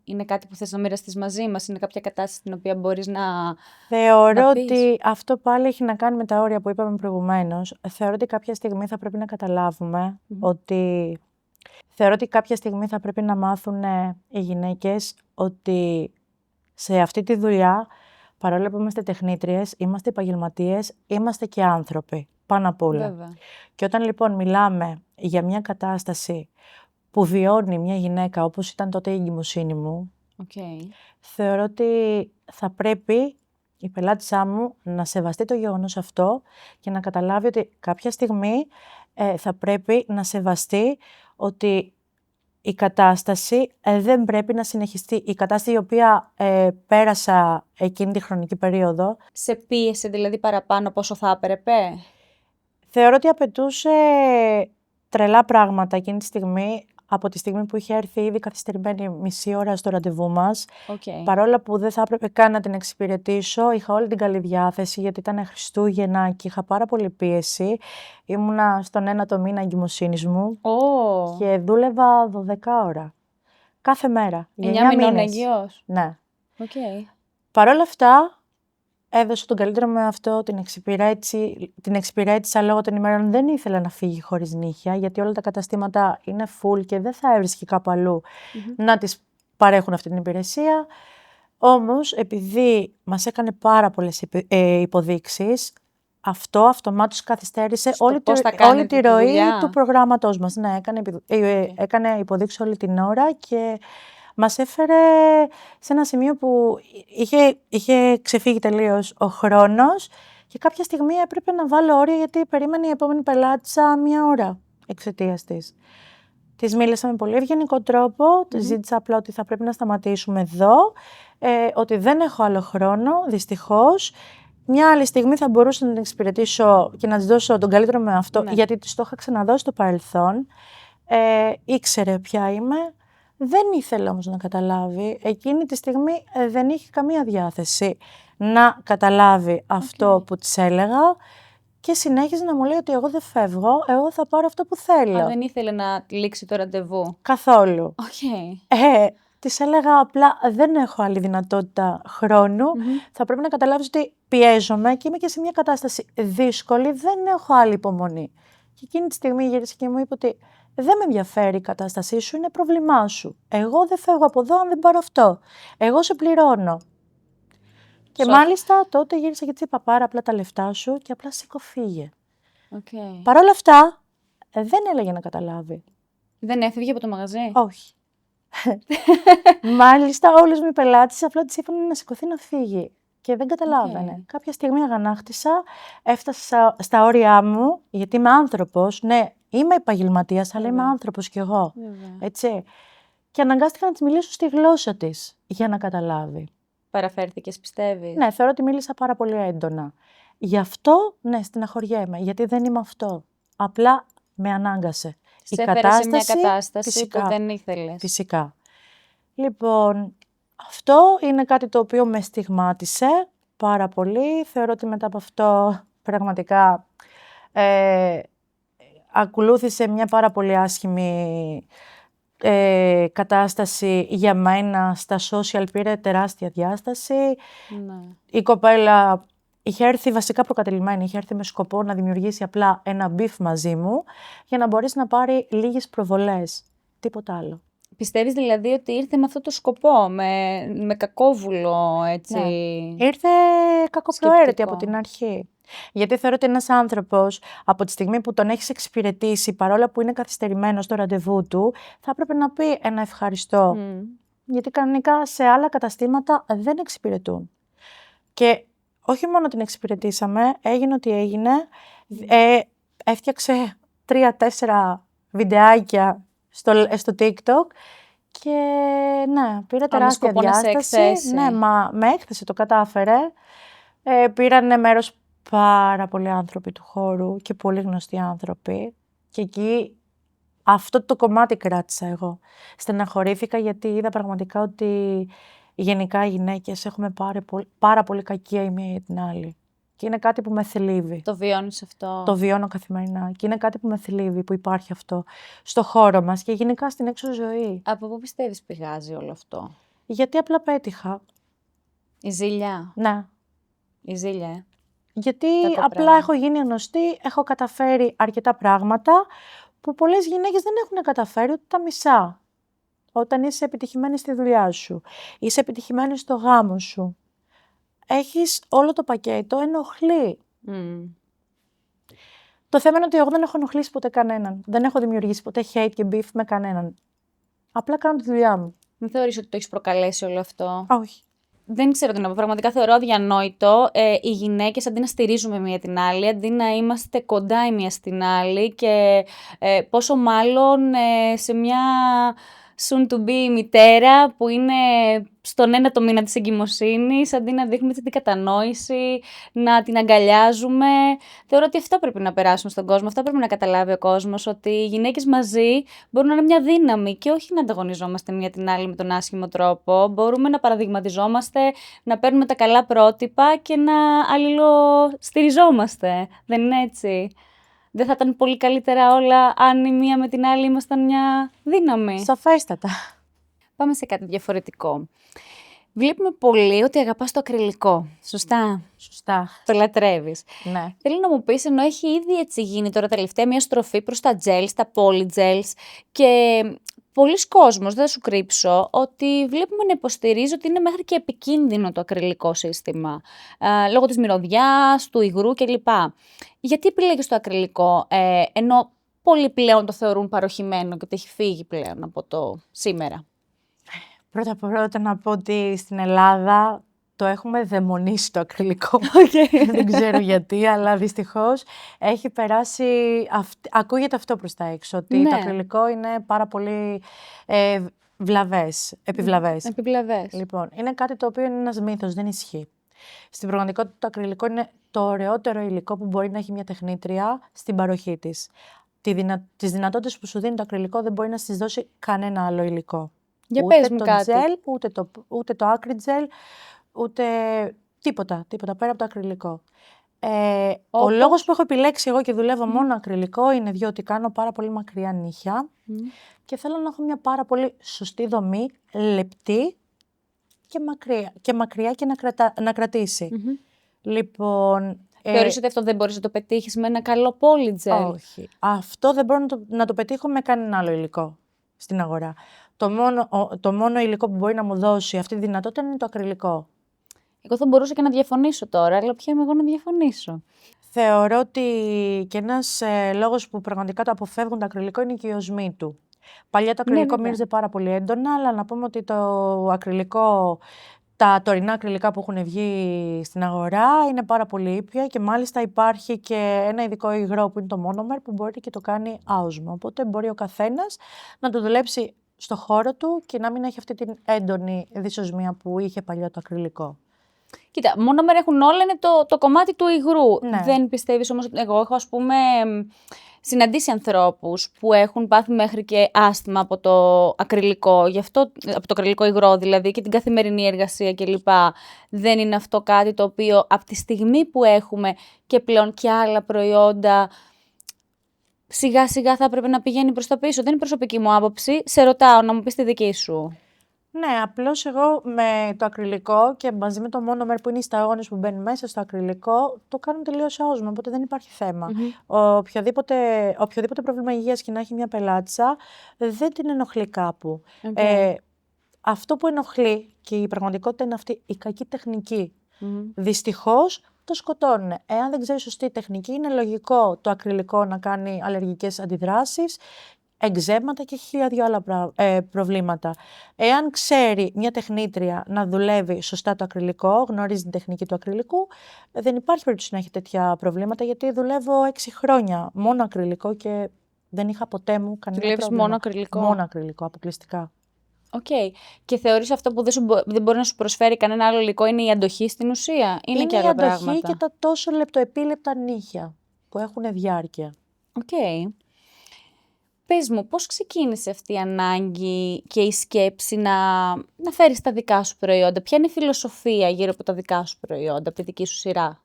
Είναι κάτι που θες να μοιραστείς μαζί μας? Είναι κάποια κατάσταση στην οποία μπορείς να Θεωρώ πεις? ότι αυτό πάλι έχει να κάνει με τα όρια που είπαμε προηγουμένως. Θεωρώ ότι κάποια στιγμή θα πρέπει να καταλάβουμε ότι... Θεωρώ ότι κάποια στιγμή θα πρέπει να μάθουν οι γυναίκες ότι σε αυτή τη δουλειά, παρόλο που είμαστε τεχνίτριες, είμαστε επαγγελματίες, είμαστε και άνθρωποι, πάνω απ' όλα. Βέβαια. Και όταν λοιπόν μιλάμε για μια κατάσταση που βιώνει μια γυναίκα, όπως ήταν τότε η εγκυμοσύνη μου, θεωρώ ότι θα πρέπει η πελάτησά μου να σεβαστεί το γεγονός αυτό και να καταλάβει ότι κάποια στιγμή θα πρέπει να σεβαστεί ότι η κατάσταση δεν πρέπει να συνεχιστεί. Η κατάσταση η οποία πέρασα εκείνη τη χρονική περίοδο. Σε πίεσε δηλαδή παραπάνω πόσο θα έπρεπε? Θεωρώ ότι απαιτούσε τρελά πράγματα εκείνη τη στιγμή, από τη στιγμή που είχε έρθει ήδη καθυστερημένη μισή ώρα στο ραντεβού μας. Παρόλα που δεν θα έπρεπε καν να την εξυπηρετήσω, είχα όλη την καλή διάθεση, γιατί ήταν Χριστούγεννα και είχα πάρα πολύ πίεση. Ήμουνα στον 1ο μήνα εγκυμοσύνης μου και δούλευα 12 ώρα. Κάθε μέρα. 9 μηνών έγκυος? Ναι. Παρόλα αυτά, έδωσα τον καλύτερο με αυτό, την εξυπηρέτησα λόγω των ημέρων. Δεν ήθελα να φύγει χωρίς νύχια, γιατί όλα τα καταστήματα είναι full και δεν θα έβρισκε κάπου αλλού να τις παρέχουν αυτή την υπηρεσία. Όμως, επειδή μας έκανε πάρα πολλές υποδείξεις, αυτό αυτομάτως καθυστέρησε όλη τη ροή του προγράμματός μας. Ναι, έκανε υποδείξεις όλη την ώρα και μας έφερε σε ένα σημείο που είχε ξεφύγει τελείως ο χρόνος και κάποια στιγμή έπρεπε να βάλω όρια, γιατί περίμενε η επόμενη πελάτησα 1 ώρα εξαιτίας της. Της μίλησα με πολύ ευγενικό τρόπο, της ζήτησα απλά ότι θα πρέπει να σταματήσουμε εδώ, ότι δεν έχω άλλο χρόνο, δυστυχώς. Μια άλλη στιγμή θα μπορούσα να την εξυπηρετήσω και να της δώσω τον καλύτερο με αυτό, γιατί της το είχα ξαναδώσει στο παρελθόν. Ήξερε ποια είμαι. Δεν ήθελε όμως να καταλάβει. Εκείνη τη στιγμή δεν είχε καμία διάθεση να καταλάβει αυτό που της έλεγα και συνέχιζε να μου λέει ότι εγώ δεν φεύγω, εγώ θα πάρω αυτό που θέλω. Δεν ήθελε να λήξει το ραντεβού? Καθόλου. Της έλεγα απλά δεν έχω άλλη δυνατότητα χρόνου, θα πρέπει να καταλάβεις ότι πιέζομαι και είμαι και σε μια κατάσταση δύσκολη, δεν έχω άλλη υπομονή. Και εκείνη τη στιγμή γύρισε και μου είπε ότι δεν με ενδιαφέρει η κατάστασή σου, είναι πρόβλημά σου. Εγώ δεν φεύγω από εδώ αν δεν πάρω αυτό. Εγώ σε πληρώνω. Και μάλιστα τότε γύρισα και της είπα πάρα απλά τα λεφτά σου και απλά σηκωφύγε. Παρ' όλα αυτά δεν έλεγε να καταλάβει. Δεν έφευγε από το μαγαζί? Όχι. Μάλιστα, όλες μου οι πελάτες απλά της είπαν να σηκωθεί να φύγει. Και δεν καταλάβαινε. Κάποια στιγμή αγανάκτησα, έφτασα στα όρια μου, γιατί είμαι άνθρωπος. Ναι, είμαι επαγγελματίας, αλλά είμαι άνθρωπος κι εγώ. Έτσι. Και αναγκάστηκα να της μιλήσω στη γλώσσα της για να καταλάβει. Παραφέρθηκες, πιστεύεις? Ναι, θεωρώ ότι μίλησα πάρα πολύ έντονα. Γι' αυτό, ναι, στεναχωριέμαι, γιατί δεν είμαι αυτό. Απλά με ανάγκασε. Σε έφερε σε μια κατάσταση φυσικά, που δεν ήθελες. Φυσικά. Λοιπόν, αυτό είναι κάτι το οποίο με στιγμάτισε πάρα πολύ. Θεωρώ ότι μετά από αυτό πραγματικά ακολούθησε μια πάρα πολύ άσχημη κατάσταση για μένα. Στα social πήρε τεράστια διάσταση. Ναι. Η κοπέλα είχε έρθει βασικά προκατελημένη, είχε έρθει με σκοπό να δημιουργήσει απλά ένα beef μαζί μου για να μπορέσει να πάρει λίγες προβολές. Τίποτα άλλο. Πιστεύεις δηλαδή ότι ήρθε με αυτό το σκοπό, με κακόβουλο, έτσι? Ναι. Ήρθε κακοπροαίρετη από την αρχή. Γιατί θεωρώ ότι ένας άνθρωπος από τη στιγμή που τον έχεις εξυπηρετήσει, παρόλα που είναι καθυστερημένος στο ραντεβού του, θα έπρεπε να πει ένα ευχαριστώ. Γιατί κανονικά σε άλλα καταστήματα δεν εξυπηρετούν. Και όχι μόνο την εξυπηρετήσαμε, έγινε ό,τι έγινε. Έφτιαξε 3-4 βιντεάκια στο TikTok και ναι, πήρε τεράστια διάσταση. Ναι, με έκθεση το κατάφερε. Πήρανε μέρος πάρα πολλοί άνθρωποι του χώρου και πολύ γνωστοί άνθρωποι. Και εκεί αυτό το κομμάτι κράτησα εγώ. Στεναχωρήθηκα γιατί είδα πραγματικά ότι γενικά οι γυναίκες έχουμε πάρα πολύ κακία η μία για την άλλη. Και είναι κάτι που με θλίβει. Το βιώνεις αυτό? Το βιώνω καθημερινά. Και είναι κάτι που με θλίβει που υπάρχει αυτό στο χώρο μας και γενικά στην έξω ζωή. Από πού πιστεύεις πηγάζει όλο αυτό? Γιατί απλά πέτυχα. Η ζήλια? Ναι. Η ζήλια, Γιατί απλά έχω γίνει γνωστή, έχω καταφέρει αρκετά πράγματα που πολλές γυναίκες δεν έχουν καταφέρει ούτε τα μισά. Όταν είσαι επιτυχημένη στη δουλειά σου, είσαι επιτυχημένη στο γάμο σου, έχεις όλο το πακέτο, ενοχλεί. Το θέμα είναι ότι εγώ δεν έχω ενοχλήσει ποτέ κανέναν. Δεν έχω δημιουργήσει ποτέ hate και beef με κανέναν. Απλά κάνω τη δουλειά μου. Δεν θεωρείς ότι το έχεις προκαλέσει όλο αυτό? Όχι. Δεν ξέρω τι να πω. Πραγματικά θεωρώ αδιανόητο οι γυναίκες αντί να στηρίζουμε μία την άλλη, αντί να είμαστε κοντά η μία στην άλλη και πόσο μάλλον σε μια soon to be μητέρα που είναι στον ένατο μήνα της εγκυμοσύνης, αντί να δείχνουμε την κατανόηση, να την αγκαλιάζουμε. Θεωρώ ότι αυτά πρέπει να περάσουν στον κόσμο, αυτά πρέπει να καταλάβει ο κόσμος, ότι οι γυναίκες μαζί μπορούν να είναι μια δύναμη και όχι να ανταγωνιζόμαστε μία την άλλη με τον άσχημο τρόπο. Μπορούμε να παραδειγματιζόμαστε, να παίρνουμε τα καλά πρότυπα και να αλληλοστηριζόμαστε. Δεν είναι έτσι? Δεν θα ήταν πολύ καλύτερα όλα αν η μία με την άλλη ήμασταν μια δύναμη? Σαφέστατα. Πάμε σε κάτι διαφορετικό. Βλέπουμε πολύ ότι αγαπάς το ακριλικό. Σωστά? Σωστά. Το λατρεύεις. Ναι. Θέλω να μου πεις, ενώ έχει ήδη έτσι γίνει τώρα τελευταία μια στροφή προς τα gels, τα polygels και πολλοί κόσμος, δεν θα σου κρύψω, ότι βλέπουμε να υποστηρίζει ότι είναι μέχρι και επικίνδυνο το ακριλικό σύστημα, λόγω της μυρωδιάς, του υγρού κλπ. Γιατί επιλέγεις το ακριλικό, ενώ πολλοί πλέον το θεωρούν παροχημένο και ότι έχει φύγει πλέον από το σήμερα? Πρώτα να πω ότι στην Ελλάδα το έχουμε δαιμονίσει το ακριλικό. Δεν ξέρω γιατί, αλλά δυστυχώς έχει περάσει. Ακούγεται αυτό προς τα έξω, ότι το ακριλικό είναι πάρα πολύ επιβλαβές. Λοιπόν, είναι κάτι το οποίο είναι ένας μύθος, δεν ισχύει. Στην πραγματικότητα το ακριλικό είναι το ωραιότερο υλικό που μπορεί να έχει μια τεχνίτρια στην παροχή της. Τις δυνατότητες που σου δίνει το ακριλικό δεν μπορεί να στις δώσει κανένα άλλο υλικό. Για ούτε πες μου το κάτι. gel, ούτε το acrygel, ούτε τίποτα πέρα από το ακριλικό. Ο λόγος που έχω επιλέξει εγώ και δουλεύω μόνο ακριλικό είναι διότι κάνω πάρα πολύ μακριά νύχια και θέλω να έχω μια πάρα πολύ σωστή δομή, λεπτή και μακριά και να κρατήσει. Λοιπόν, θεωρείς ότι αυτό δεν μπορείς να το πετύχεις με ένα καλό polygel? Όχι. Αυτό δεν μπορώ να το πετύχω με κανένα άλλο υλικό στην αγορά. Το μόνο υλικό που μπορεί να μου δώσει αυτή τη δυνατότητα είναι το ακριλικό. Εγώ θα μπορούσα και να διαφωνήσω τώρα, αλλά ποια είμαι εγώ να διαφωνήσω? Θεωρώ ότι και ένας λόγος που πραγματικά το αποφεύγουν το ακριλικό είναι και η οσμή του. Παλιά το ακριλικό βέβαια. μύριζε πάρα πολύ έντονα, αλλά να πούμε ότι το ακριλικό, τα τωρινά ακριλικά που έχουν βγει στην αγορά είναι πάρα πολύ ήπια και μάλιστα υπάρχει και ένα ειδικό υγρό που είναι το monomer που μπορεί και το κάνει άοσμα. Οπότε μπορεί ο καθένας να το δουλέψει στο χώρο του και να μην έχει αυτή την έντονη δυσοσμία που είχε παλιά το ακριλικό. Κοίτα, monomer έχουν όλα, είναι το κομμάτι του υγρού. Ναι. Δεν πιστεύεις όμως ότι εγώ έχω, ας πούμε, συναντήσει ανθρώπους που έχουν πάθει μέχρι και άσθημα από το ακριλικό, γι' αυτό, από το ακριλικό υγρό δηλαδή και την καθημερινή εργασία κλπ. Δεν είναι αυτό κάτι το οποίο από τη στιγμή που έχουμε και πλέον και άλλα προϊόντα, σιγά σιγά θα έπρεπε να πηγαίνει προς τα πίσω. Δεν είναι προσωπική μου άποψη, σε ρωτάω να μου πεις τη δική σου. Ναι, απλώς εγώ με το ακριλικό και μαζί με το monomer που είναι οι σταγόνες που μπαίνουν μέσα στο ακριλικό, το κάνουν τελείως άοσμα, οπότε δεν υπάρχει θέμα. Οποιοδήποτε πρόβλημα υγείας και να έχει μια πελάτησα, δεν την ενοχλεί κάπου. Αυτό που ενοχλεί και η πραγματικότητα είναι αυτή, η κακή τεχνική. Δυστυχώς το σκοτώνουν. Εάν δεν ξέρει σωστή τεχνική, είναι λογικό το ακριλικό να κάνει αλλεργικές αντιδράσεις, εκζέματα και 1002 άλλα προβλήματα. Εάν ξέρει μια τεχνίτρια να δουλεύει σωστά το ακριλικό, γνωρίζει την τεχνική του ακριλικού, δεν υπάρχει περίπτωση να έχει τέτοια προβλήματα, γιατί δουλεύω 6 χρόνια μόνο ακριλικό και δεν είχα ποτέ μου κανένα Δουλεύεις πρόβλημα. μόνο ακριλικό? Μόνο ακριλικό, αποκλειστικά. Οκ. Και θεωρείς αυτό που δεν μπορεί να σου προσφέρει κανένα άλλο υλικό είναι η αντοχή στην ουσία? Είναι και άλλα πράγματα? Είναι η αντοχή και τα τόσο λεπτοεπίλεπτα νύχια που έχουν διάρκεια. Οκ. Πες μου, πώς ξεκίνησε αυτή η ανάγκη και η σκέψη να φέρεις τα δικά σου προϊόντα? Ποια είναι η φιλοσοφία γύρω από τα δικά σου προϊόντα, από τη δική σου σειρά?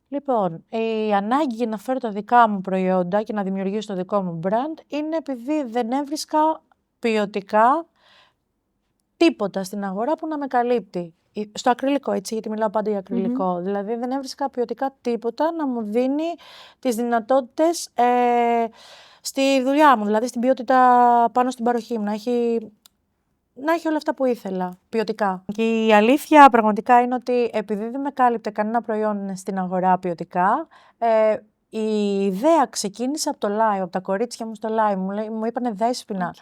Λοιπόν, η ανάγκη για να φέρω τα δικά μου προϊόντα και να δημιουργήσω το δικό μου brand είναι επειδή δεν έβρισκα ποιοτικά τίποτα στην αγορά που να με καλύπτει. Στο ακριλικό, έτσι, γιατί μιλάω πάντα για ακριλικό. Δηλαδή δεν έβρισκα ποιοτικά τίποτα να μου δίνει τις δυνατότητες στη δουλειά μου, δηλαδή στην ποιότητα πάνω στην παροχή μου, να έχει όλα αυτά που ήθελα, ποιοτικά. Και η αλήθεια πραγματικά είναι ότι επειδή δεν με κάλυπτε κανένα προϊόν στην αγορά ποιοτικά, η ιδέα ξεκίνησε από το live, από τα κορίτσια μου στο live. Μου είπανε, Δέσποινα,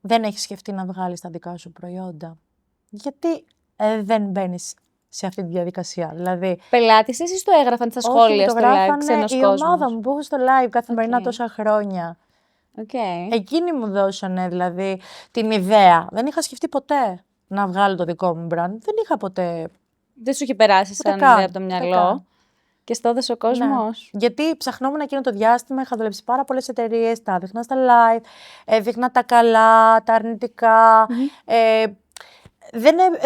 δεν έχεις σκεφτεί να βγάλεις τα δικά σου προϊόντα? Γιατί δεν μπαίνεις σε αυτή τη διαδικασία? Δηλαδή, πελάτες εσείς το έγραφαν στα σχόλια στο live, ξένος η κόσμος? ομάδα μου που έχω στο live καθημερινά τόσα χρόνια. Εκείνοι μου δώσανε δηλαδή την ιδέα. Δεν είχα σκεφτεί ποτέ να βγάλω το δικό μου brand. Δεν είχα ποτέ. Δεν σου είχε περάσει σαν ιδέα από το μυαλό? Και στο έδωσε ο κόσμος? Ναι. Γιατί ψαχνόμουν εκείνο το διάστημα, είχα δουλέψει πάρα πολλές εταιρείες, τα έδειχνα στα live, έδειχνα τα καλά, τα αρνητικά.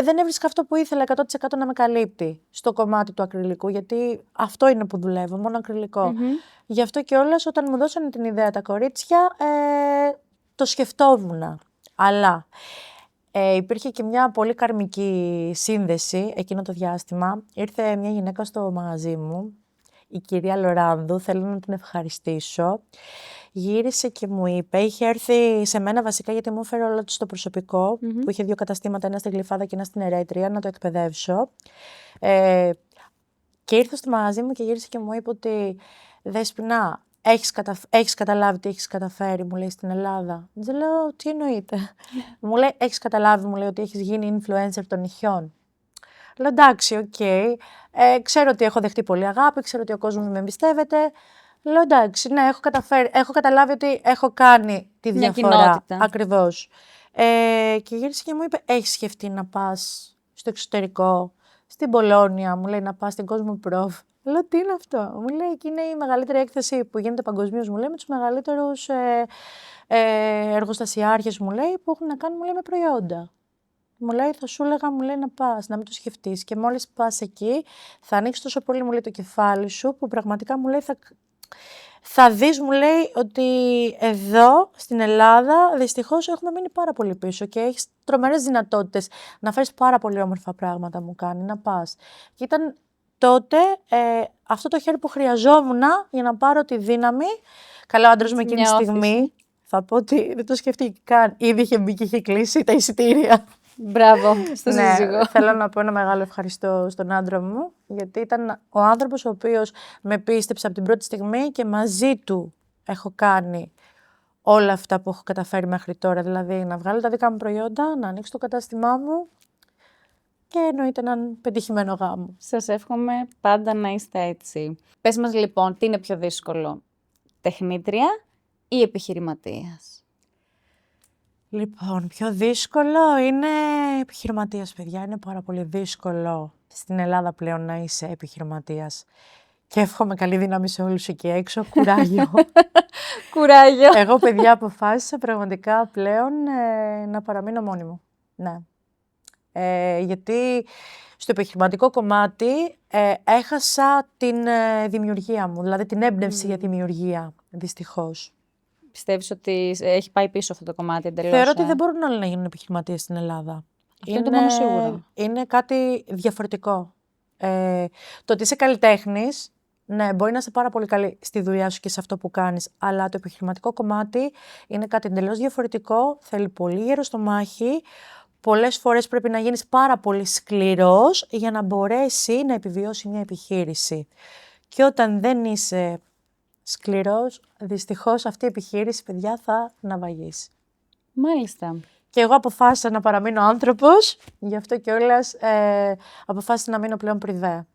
Δεν έβρισκα αυτό που ήθελα 100% να με καλύπτει στο κομμάτι του ακριλικού, γιατί αυτό είναι που δουλεύω, μόνο ακριλικό. Γι' αυτό και όλες όταν μου δώσανε την ιδέα τα κορίτσια, το σκεφτόμουν. Αλλά υπήρχε και μια πολύ καρμική σύνδεση εκείνο το διάστημα. Ήρθε μια γυναίκα στο μαγαζί μου, η κυρία Λοράνδου, θέλω να την ευχαριστήσω. Γύρισε και μου είπε, είχε έρθει σε μένα βασικά γιατί μου έφερε όλο το προσωπικό, που είχε 2 καταστήματα, ένα στη Γλυφάδα και ένα στην Ερέτρια, να το εκπαιδεύσω. Και ήρθε στο μαγαζί μου και γύρισε και μου είπε ότι Δέσποινα, έχεις καταλάβει τι έχεις καταφέρει, μου λέει, στην Ελλάδα? Δεν λέω, τι εννοείται? Μου λέει, έχεις καταλάβει, μου λέει, ότι έχεις γίνει influencer των νησιών? Λέω, εντάξει, οκ. Ξέρω ότι έχω δεχτεί πολύ αγάπη, ξέρω ότι ο κόσμος με εμπιστεύεται. Λέω, εντάξει, ναι, έχω καταλάβει ότι έχω κάνει τη διαφορά. Ακριβώς. Και γύρισε και μου είπε, έχεις σκεφτεί να πας στο εξωτερικό, στην Πολώνια, μου λέει, να πας στην Cosmoprof? Λέω, τι είναι αυτό? Μου λέει, εκεί είναι η μεγαλύτερη έκθεση που γίνεται παγκοσμίως, μου λέει, με τους μεγαλύτερους εργοστασιάρχες, μου λέει, που έχουν να κάνουν, μου λέει, με προϊόντα. Μου λέει, θα σου έλεγα, μου λέει, να πας, να μην το σκεφτείς. Και μόλις πας εκεί, θα ανοίξεις τόσο πολύ, μου λέει, το κεφάλι σου, που πραγματικά, μου λέει, θα δεις, μου λέει, ότι εδώ στην Ελλάδα δυστυχώς έχουμε μείνει πάρα πολύ πίσω και έχεις τρομερές δυνατότητες να φέρεις πάρα πολύ όμορφα πράγματα, μου κάνει, να πας. Και ήταν τότε αυτό το χέρι που χρειαζόμουν για να πάρω τη δύναμη. Καλά, ο άντρας μου εκείνη τη στιγμή, θα πω ότι δεν το σκέφτηκε καν. Ήδη είχε μπει και είχε κλείσει τα εισιτήρια. Μπράβο, στο σύζυγο. Θέλω να πω ένα μεγάλο ευχαριστώ στον άντρα μου, γιατί ήταν ο άνθρωπος ο οποίος με πίστεψε από την πρώτη στιγμή και μαζί του έχω κάνει όλα αυτά που έχω καταφέρει μέχρι τώρα. Δηλαδή να βγάλω τα δικά μου προϊόντα, να ανοίξω το κατάστημά μου και εννοείται έναν πετυχημένο γάμο. Σας εύχομαι πάντα να είστε έτσι. Πες μας λοιπόν, τι είναι πιο δύσκολο, τεχνίτρια ή επιχειρηματίας? Λοιπόν, πιο δύσκολο είναι επιχειρηματίας, παιδιά. Είναι πάρα πολύ δύσκολο στην Ελλάδα πλέον να είσαι επιχειρηματίας. Και εύχομαι καλή δύναμη σε όλους εκεί έξω. Κουράγιο. Κουράγιο. Εγώ, παιδιά, αποφάσισα πραγματικά πλέον να παραμείνω μόνη μου. Ναι. Γιατί στο επιχειρηματικό κομμάτι έχασα την δημιουργία μου, δηλαδή την έμπνευση για τη δημιουργία, δυστυχώς. Πιστεύεις ότι έχει πάει πίσω αυτό το κομμάτι εντελώς? Θεωρώ ότι δεν μπορούν όλοι να γίνουν επιχειρηματίες στην Ελλάδα. Αυτό είναι το μόνο σίγουρο. Είναι κάτι διαφορετικό. Το ότι είσαι καλλιτέχνης, ναι, μπορεί να είσαι πάρα πολύ καλή στη δουλειά σου και σε αυτό που κάνεις, αλλά το επιχειρηματικό κομμάτι είναι κάτι εντελώς διαφορετικό, θέλει πολύ γέρο στο μάχη. Πολλές φορές πρέπει να γίνεις πάρα πολύ σκληρός για να μπορέσει να επιβιώσει μια επιχείρηση. Και όταν δεν είσαι σκληρός, δυστυχώς αυτή η επιχείρηση, παιδιά, θα ναυαγίσει. Μάλιστα. Και εγώ αποφάσισα να παραμείνω άνθρωπος, γι' αυτό κιόλας αποφάσισα να μείνω πλέον πριβέ.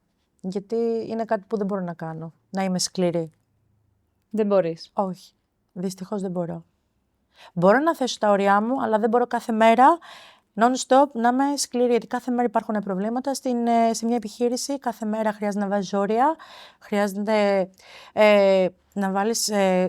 Γιατί είναι κάτι που δεν μπορώ να κάνω, να είμαι σκληρή. Δεν μπορείς. Όχι, δυστυχώς δεν μπορώ. Μπορώ να θέσω τα όρια μου, αλλά δεν μπορώ κάθε μέρα non-stop να είμαι σκληρή, γιατί κάθε μέρα υπάρχουν προβλήματα σε μια επιχείρηση, κάθε μέρα χρειάζεται να βάζεις όρια, χρειάζεται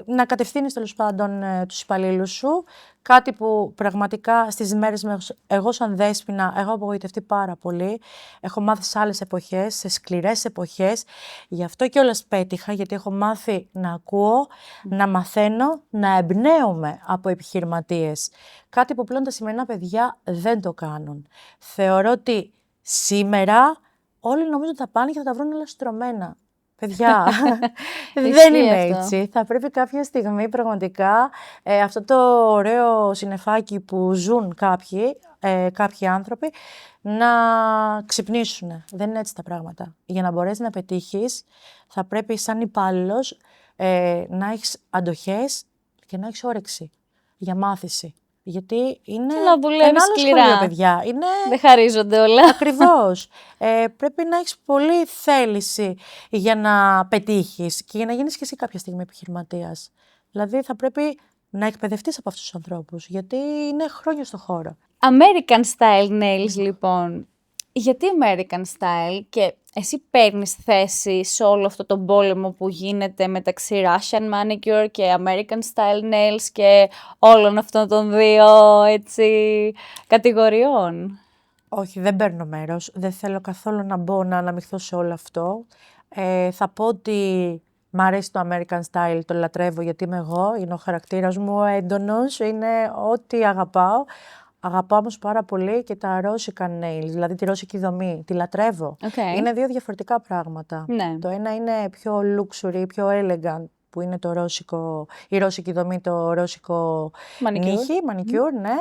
να κατευθύνεις τέλος πάντων τους υπαλλήλους σου, κάτι που πραγματικά στις μέρες μου, εγώ σαν Δέσποινα, έχω απογοητευτεί πάρα πολύ, έχω μάθει σε άλλες εποχές, σε σκληρές εποχές, γι' αυτό κιόλας πέτυχα, γιατί έχω μάθει να ακούω, να μαθαίνω, να εμπνέομαι από επιχειρηματίες. Κάτι που πλέον τα σημερινά παιδιά δεν το κάνουν. Θεωρώ ότι σήμερα όλοι νομίζω ότι θα πάνε και θα τα βρουν όλα στρωμένα. Παιδιά, δεν είναι έτσι. Θα πρέπει κάποια στιγμή πραγματικά αυτό το ωραίο συννεφάκι που ζουν κάποιοι άνθρωποι να ξυπνήσουν. Δεν είναι έτσι τα πράγματα. Για να μπορέσεις να πετύχεις θα πρέπει σαν υπάλληλος να έχεις αντοχές και να έχεις όρεξη για μάθηση. Γιατί είναι ένα άλλο σχολείο, παιδιά. Δεν χαρίζονται όλα. Ακριβώς. Πρέπει να έχεις πολύ θέληση για να πετύχεις και για να γίνεις και εσύ κάποια στιγμή επιχειρηματίας. Δηλαδή θα πρέπει να εκπαιδευτείς από αυτούς τους ανθρώπους, γιατί είναι χρόνια στο χώρο. American Style Nails, λοιπόν. Γιατί American Style και εσύ παίρνεις θέση σε όλο αυτό τον πόλεμο που γίνεται μεταξύ Russian Manicure και American Style Nails και όλων αυτών των δύο κατηγοριών? Όχι, δεν παίρνω μέρος. Δεν θέλω καθόλου να αναμειχθώ σε όλο αυτό. Θα πω ότι μ' αρέσει το American Style, το λατρεύω γιατί είμαι εγώ, είναι ο χαρακτήρας μου έντονος, είναι ό,τι αγαπάω. Αγαπάω όμως πάρα πολύ και τα ρώσικα nails, δηλαδή τη ρώσικη δομή, τη λατρεύω. Είναι δύο διαφορετικά πράγματα. Ναι. Το ένα είναι πιο luxury, πιο elegant, που είναι η ρώσικη δομή, το ρώσικο νύχι, manicure, ναι.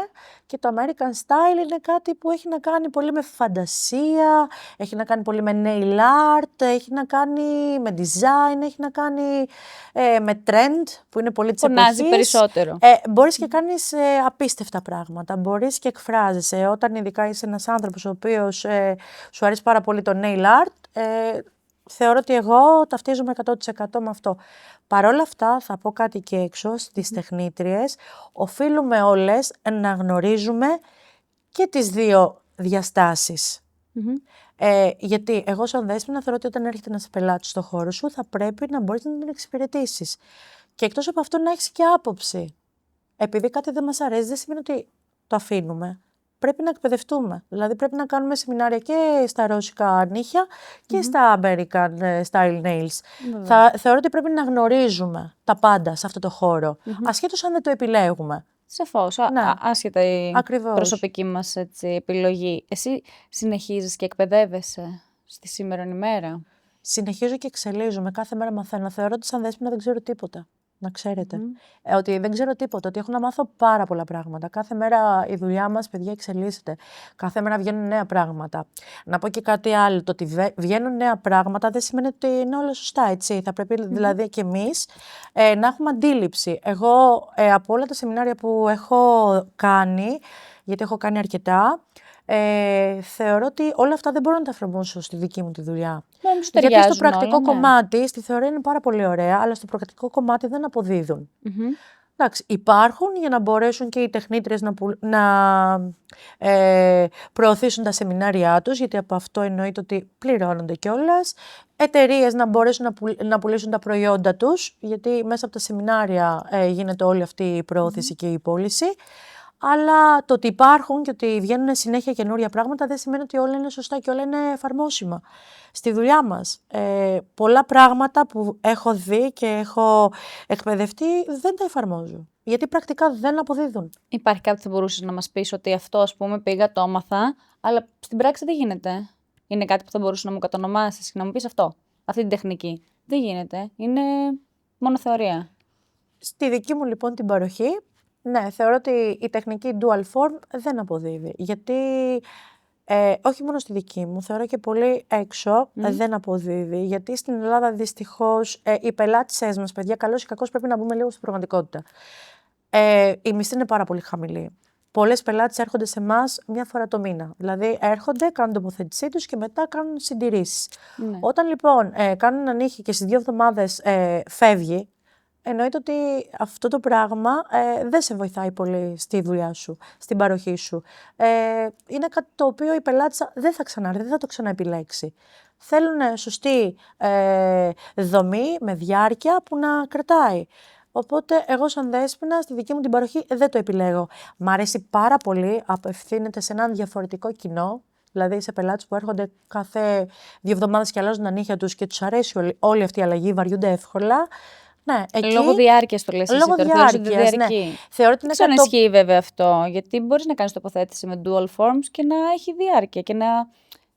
Και το American Style είναι κάτι που έχει να κάνει πολύ με φαντασία, έχει να κάνει πολύ με nail art, έχει να κάνει με design, έχει να κάνει με trend, που είναι πολύ της εποχής. Φωνάζει περισσότερο. Μπορείς και κάνεις απίστευτα πράγματα, μπορείς και εκφράζεσαι. Όταν ειδικά είσαι ένας άνθρωπος ο οποίος σου αρέσει πάρα πολύ το nail art, θεωρώ ότι εγώ ταυτίζομαι 100% με αυτό. Παρ' όλα αυτά, θα πω κάτι και έξω στις τεχνίτριες, οφείλουμε όλες να γνωρίζουμε και τις δύο διαστάσεις. Γιατί εγώ σαν Δέσποινα θεωρώ ότι όταν έρχεται ένας πελάτης στο χώρο σου, θα πρέπει να μπορείς να τον εξυπηρετήσεις. Και εκτός από αυτό να έχεις και άποψη. Επειδή κάτι δεν μας αρέσει, δεν σημαίνει ότι το αφήνουμε. Πρέπει να εκπαιδευτούμε. Δηλαδή πρέπει να κάνουμε σεμινάρια και στα ρώσικα νύχια και στα American Style Nails. Θεωρώ ότι πρέπει να γνωρίζουμε τα πάντα σε αυτό το χώρο, ασχέτως αν δεν το επιλέγουμε. Σαφώς, άσχετα η Ακριβώς. προσωπική μας επιλογή. Εσύ συνεχίζεις και εκπαιδεύεσαι στη σήμερον ημέρα? Συνεχίζω και εξελίζομαι, κάθε μέρα μαθαίνω. Θεωρώ ότι σαν Δέσποινα δεν ξέρω τίποτα. να ξέρετε. Μμμ. Ότι δεν ξέρω τίποτα, ότι έχω να μάθω πάρα πολλά πράγματα. Κάθε μέρα η δουλειά μας, παιδιά, εξελίσσεται. Κάθε μέρα βγαίνουν νέα πράγματα. Να πω και κάτι άλλο, το ότι βγαίνουν νέα πράγματα δεν σημαίνει ότι είναι όλα σωστά, έτσι. Θα πρέπει δηλαδή και εμείς να έχουμε αντίληψη. Εγώ από όλα τα σεμινάρια που έχω κάνει, γιατί έχω κάνει αρκετά, θεωρώ ότι όλα αυτά δεν μπορώ να τα εφαρμόσω στη δική μου τη δουλειά. Νομίζω Γιατί στο ταιριάζουν πρακτικό όλα, ναι. κομμάτι, στη θεωρία είναι πάρα πολύ ωραία, αλλά στο πρακτικό κομμάτι δεν αποδίδουν. Μμμ. Εντάξει, υπάρχουν για να μπορέσουν και οι τεχνίτριες να προωθήσουν τα σεμινάρια τους, γιατί από αυτό εννοείται ότι πληρώνονται κιόλας. Εταιρείες να μπορέσουν να πουλήσουν τα προϊόντα τους, γιατί μέσα από τα σεμινάρια γίνεται όλη αυτή η προώθηση και η πώληση. Αλλά το ότι υπάρχουν και ότι βγαίνουν συνέχεια καινούρια πράγματα δεν σημαίνει ότι όλα είναι σωστά και όλα είναι εφαρμόσιμα. Στη δουλειά μας, πολλά πράγματα που έχω δει και έχω εκπαιδευτεί δεν τα εφαρμόζω. Γιατί πρακτικά δεν αποδίδουν. Υπάρχει κάτι που θα μπορούσες να μας πεις ότι αυτό, ας πούμε, πήγα, το έμαθα, αλλά στην πράξη δεν γίνεται. Είναι κάτι που θα μπορούσες να μου κατονομάσεις και να μου πεις αυτό, αυτή την τεχνική. Δεν γίνεται. Είναι μόνο θεωρία. Στη δική μου λοιπόν την παροχή, ναι, θεωρώ ότι η τεχνική dual form δεν αποδίδει. Γιατί όχι μόνο στη δική μου, θεωρώ και πολύ έξω δεν αποδίδει. Γιατί στην Ελλάδα δυστυχώς οι πελάτησές μας, παιδιά, καλώς ή κακώς πρέπει να μπούμε λίγο στην πραγματικότητα. Η μισθή είναι πάρα πολύ χαμηλή. Πολλές πελάτες έρχονται σε εμάς μια φορά το μήνα. Δηλαδή έρχονται, κάνουν τοποθέτησή τους και μετά κάνουν συντηρήσεις. Ναι. Όταν λοιπόν κάνουν ένα νύχι και στις 2 εβδομάδες φεύγει, εννοείται ότι αυτό το πράγμα δεν σε βοηθάει πολύ στη δουλειά σου, στην παροχή σου. Είναι κάτι το οποίο η πελάτησα δεν θα ξανάρθει, δεν θα το ξαναεπιλέξει. Θέλουν σωστή δομή, με διάρκεια που να κρατάει. Οπότε εγώ σαν Δέσποινα στη δική μου την παροχή δεν το επιλέγω. Μ' αρέσει πάρα πολύ, απευθύνεται σε έναν διαφορετικό κοινό, δηλαδή σε πελάτες που έρχονται κάθε 2 εβδομάδες και αλλάζουν τα νύχια τους και τους αρέσει όλη αυτή η αλλαγή, βαριούνται εύκολα. Ναι, εκεί, Λόγω διάρκειας το λες εσύ λόγω τώρα, θεωρείς ότι διάρκειας, ναι. διαρκεί. Θεωρώ ότι Δεν είναι ξέρω αν κάτι το... ισχύει βέβαια αυτό, γιατί μπορείς να κάνεις τοποθέτηση με dual forms και να έχει διάρκεια και να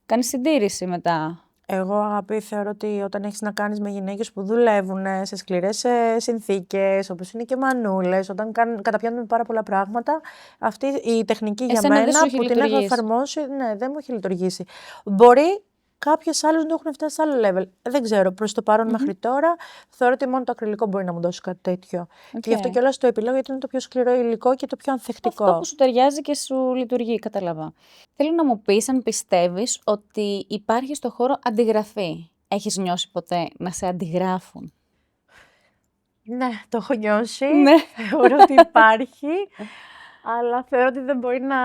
κάνεις συντήρηση μετά. Εγώ, αγάπη, θεωρώ ότι όταν έχεις να κάνεις με γυναίκες που δουλεύουν σε σκληρές συνθήκες, όπως είναι και μανούλες, όταν καταπιάνουν πάρα πολλά πράγματα, αυτή η τεχνική για Εσένα δεν μένα σου έχει που την έχω λειτουργήσει. εφαρμόσει, ναι, δεν μου έχει λειτουργήσει. Μπορεί κάποιες άλλες να έχουν φτάσει σε άλλο level. Δεν ξέρω, προς το παρόν μέχρι τώρα θεωρώ ότι μόνο το ακριλικό μπορεί να μου δώσει κάτι τέτοιο. Και γι' αυτό Οκ. κιόλας το επιλέγω, γιατί είναι το πιο σκληρό υλικό και το πιο ανθεκτικό. Αυτό που σου ταιριάζει και σου λειτουργεί, κατάλαβα. Θέλω να μου πεις αν πιστεύεις ότι υπάρχει στο χώρο αντιγραφή. Έχεις νιώσει ποτέ να σε αντιγράφουν? Ναι, το έχω νιώσει. Ναι. Θεωρώ ότι υπάρχει, αλλά θεωρώ ότι δεν μπορεί να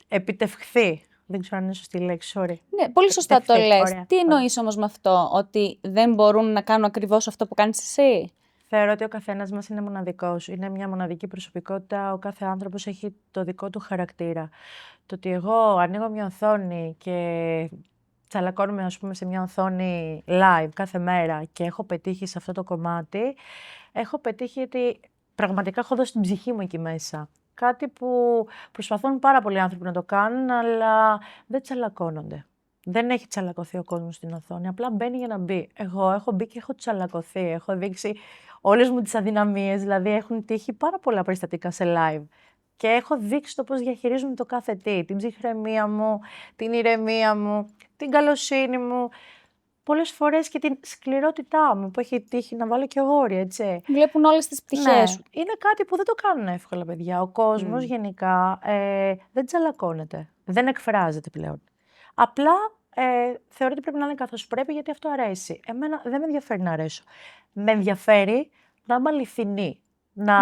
επιτευχθεί. Δεν ξέρω αν είναι σωστή η λέξη, sorry. Ναι, πολύ σωστά το Επιτευχθεί, λες. ωραία. Τι εννοείς όμως με αυτό, ότι δεν μπορούν να κάνουν ακριβώς αυτό που κάνεις εσύ? Θεωρώ ότι ο καθένας μας είναι μοναδικός. Είναι μια μοναδική προσωπικότητα. Ο κάθε άνθρωπος έχει το δικό του χαρακτήρα. Το ότι εγώ ανοίγω μια οθόνη και τσαλακώνουμε, ας πούμε, σε μια οθόνη live κάθε μέρα και έχω πετύχει σε αυτό το κομμάτι, έχω πετύχει γιατί πραγματικά έχω δώσει την ψυχή μου εκεί μέσα. Κάτι που προσπαθούν πάρα πολλοί άνθρωποι να το κάνουν, αλλά δεν τσαλακώνονται. Δεν έχει τσαλακωθεί ο κόσμος στην οθόνη, απλά μπαίνει για να μπει. Εγώ έχω μπει και έχω τσαλακωθεί, έχω δείξει όλες μου τις αδυναμίες, δηλαδή έχουν τύχει πάρα πολλά περιστατικά σε live. Και έχω δείξει το πώς διαχειρίζομαι το κάθε τι, την ψυχραιμία μου, την ηρεμία μου, την καλοσύνη μου, πολλές φορές και την σκληρότητά μου που έχει τύχει να βάλω και γόρι, έτσι. Βλέπουν όλες τις πτυχές σου. Είναι κάτι που δεν το κάνουν εύκολα, παιδιά. Ο κόσμος γενικά δεν τσαλακώνεται, δεν εκφράζεται πλέον. Απλά θεωρώ ότι πρέπει να είναι καθώς πρέπει, γιατί αυτό αρέσει. Εμένα δεν με ενδιαφέρει να αρέσω. Με ενδιαφέρει να είμαι αληθινή.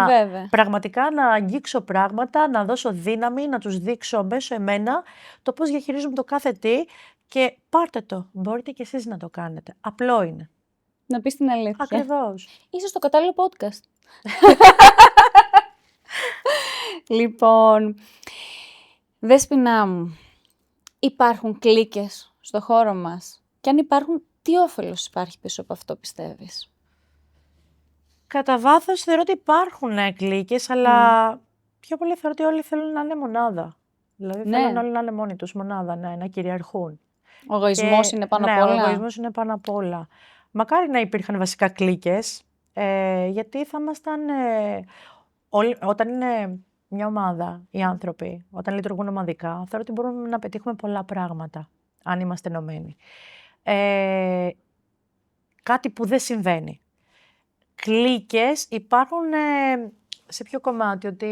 Βέβαια. Πραγματικά να αγγίξω πράγματα, να δώσω δύναμη, να τους δείξω μέσω εμένα το πώς διαχειρίζομαι το κάθε τι και πάρτε το. Μπορείτε κι εσείς να το κάνετε. Απλό είναι. Να πεις την αλήθεια. Ακριβώς. Είσαι στο κατάλληλο podcast. Λοιπόν, Δέσποινά μου, υπάρχουν κλίκες στο χώρο μας? Και αν υπάρχουν, τι όφελος υπάρχει πίσω από αυτό, πιστεύεις? Κατά βάθος θεωρώ ότι υπάρχουν κλίκες, αλλά πιο πολύ θεωρώ ότι όλοι θέλουν να είναι μονάδα. Δηλαδή θέλουν όλοι να είναι μόνοι τους μονάδα, να κυριαρχούν. Ο εγωισμός είναι πάνω απ' όλα. Ο εγωισμός είναι πάνω απ' όλα. Μακάρι να υπήρχαν βασικά κλίκες, Γιατί θα ήμασταν, όταν είναι μια ομάδα οι άνθρωποι, όταν λειτουργούν ομαδικά, θεωρώ ότι μπορούμε να πετύχουμε πολλά πράγματα, αν είμαστε ενωμένοι. Κάτι που δεν συμβαίνει. Κλίκες υπάρχουν σε ποιο κομμάτι, ότι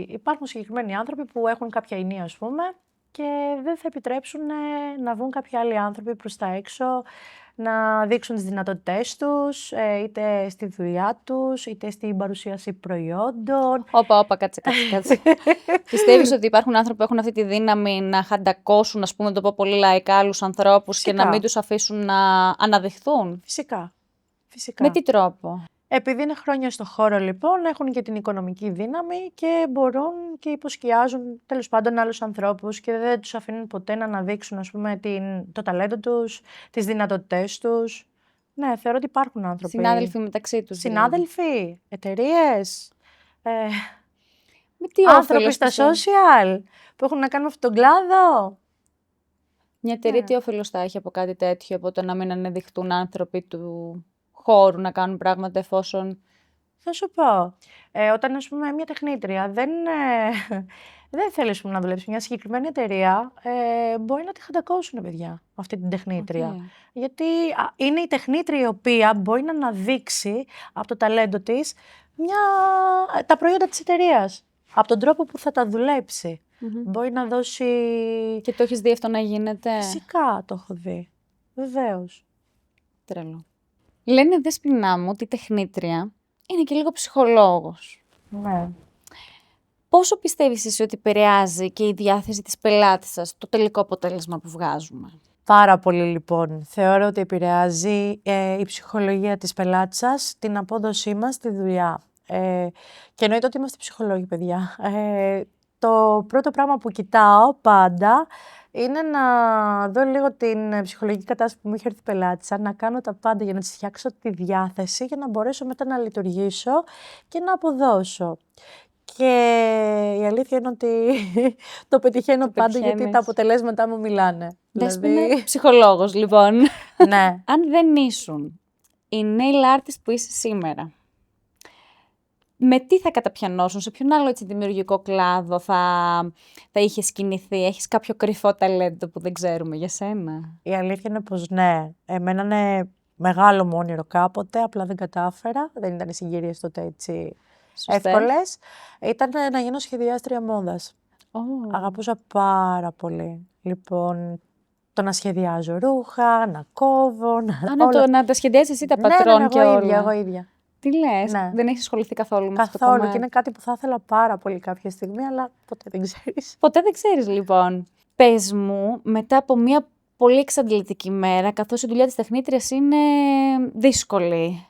υπάρχουν συγκεκριμένοι άνθρωποι που έχουν κάποια ηνία, ας πούμε, και δεν θα επιτρέψουν να βγουν κάποιοι άλλοι άνθρωποι προς τα έξω, να δείξουν τις δυνατότητές τους, είτε στη δουλειά τους, είτε στην παρουσίαση προϊόντων. Όπα, κάτσε. Πιστεύεις ότι υπάρχουν άνθρωποι που έχουν αυτή τη δύναμη να χαντακώσουν, ας πούμε, το πω πολύ λαϊκά, άλλους ανθρώπους και να μην τους αφήσουν να αναδειχθούν? Φυσικά. Με τι τρόπο? Επειδή είναι χρόνια στο χώρο, λοιπόν, έχουν και την οικονομική δύναμη και μπορούν και υποσκιάζουν τέλος πάντων άλλους ανθρώπους και δεν τους αφήνουν ποτέ να αναδείξουν, ας πούμε, το ταλέντο τους, τις δυνατότητές τους. Ναι, θεωρώ ότι υπάρχουν άνθρωποι. Συνάδελφοι μεταξύ τους. Συνάδελφοι, εταιρείες, Με τι άνθρωποι στα social που έχουν να κάνουν αυτόν τον κλάδο. Μια εταιρεία τι όφελος θα έχει από κάτι τέτοιο, από το να μην αναδειχτούν άνθρωποι του χώρου να κάνουν πράγματα, εφόσον... Θα σου πω, όταν, ας πούμε, μια τεχνίτρια δεν θέλει, ας πούμε, να δουλέψει μια συγκεκριμένη εταιρεία, μπορεί να τη χαντακώσουν, παιδιά, αυτή την τεχνίτρια. Γιατί είναι η τεχνίτρια η οποία μπορεί να αναδείξει από το ταλέντο της τα προϊόντα της εταιρείας, από τον τρόπο που θα τα δουλέψει. Μπορεί να δώσει... Και το έχεις δει αυτό να γίνεται? Φυσικά το έχω δει, βεβαίως. Τρελό. Λένε, Δέσποινα μου, ότι η τεχνίτρια είναι και λίγο ψυχολόγος. Ναι. Πόσο πιστεύεις εσύ ότι επηρεάζει και η διάθεση της πελάτης σας το τελικό αποτέλεσμα που βγάζουμε? Πάρα πολύ, λοιπόν. Θεωρώ ότι επηρεάζει η ψυχολογία της πελάτης σας, την απόδοσή μας στη δουλειά. Και εννοείται ότι είμαστε ψυχολόγοι, παιδιά. Το πρώτο πράγμα που κοιτάω πάντα είναι να δω λίγο την ψυχολογική κατάσταση που μου είχε έρθει η πελάτησα, να κάνω τα πάντα για να της φτιάξω τη διάθεση, για να μπορέσω μετά να λειτουργήσω και να αποδώσω. Και η αλήθεια είναι ότι το πετυχαίνω πάντα, γιατί τα αποτελέσματά μου μιλάνε. Δηλαδή... ψυχολόγος, λοιπόν. Ναι. Αν δεν ήσουν η nail artist που είσαι σήμερα, με τι θα καταπιανώσουν, σε ποιον άλλο δημιουργικό κλάδο θα είχες κινηθεί? Έχεις κάποιο κρυφό ταλέντο που δεν ξέρουμε για σένα? Η αλήθεια είναι πως ναι. Εμένα είναι μεγάλο μου όνειρο κάποτε, απλά δεν κατάφερα. Δεν ήταν οι συγκυρίες τότε έτσι εύκολες. Ήταν να γίνω σχεδιάστρια μόδας. Αγαπούσα πάρα πολύ. Λοιπόν, το να σχεδιάζω ρούχα, να κόβω, να τα σχεδιάζεις εσύ τα πατρόν και όλα. Εγώ ίδια. Τι λες, δεν έχεις ασχοληθεί καθόλου με αυτό το κομμάτι? Και είναι κάτι που θα ήθελα πάρα πολύ κάποια στιγμή, αλλά ποτέ δεν ξέρεις. Ποτέ δεν ξέρεις, λοιπόν. Πες μου, μετά από μια πολύ εξαντλητική μέρα, καθώς η δουλειά της τεχνίτριας είναι δύσκολη,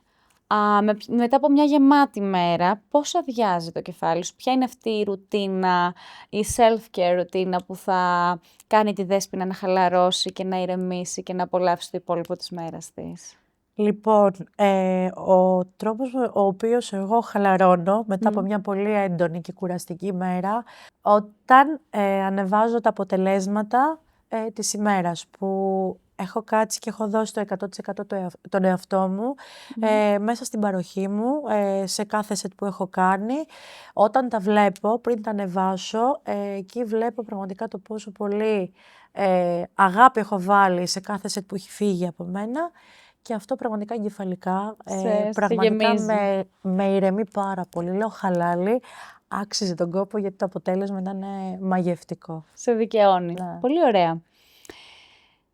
μετά από μια γεμάτη μέρα, πώς αδειάζει το κεφάλι σου? Ποια είναι αυτή η ρουτίνα, η self-care ρουτίνα που θα κάνει τη Δέσποινα να χαλαρώσει και να ηρεμήσει και να απολαύσει το υπόλοιπο της μέρας της? Λοιπόν, ο τρόπος ο οποίος εγώ χαλαρώνω μετά από μια πολύ έντονη και κουραστική μέρα, όταν ανεβάζω τα αποτελέσματα της ημέρας, που έχω κάτσει και έχω δώσει το 100% τον εαυτό μου μέσα στην παροχή μου, σε κάθε set που έχω κάνει. Όταν τα βλέπω, πριν τα ανεβάσω, εκεί βλέπω πραγματικά το πόσο πολύ αγάπη έχω βάλει σε κάθε set που έχει φύγει από μένα. Και αυτό πραγματικά εγκεφαλικά πραγματικά με ηρεμεί πάρα πολύ. Λέω χαλάλι, άξιζε τον κόπο, γιατί το αποτέλεσμα ήταν μαγευτικό. Σε δικαιώνει. Ναι. Πολύ ωραία.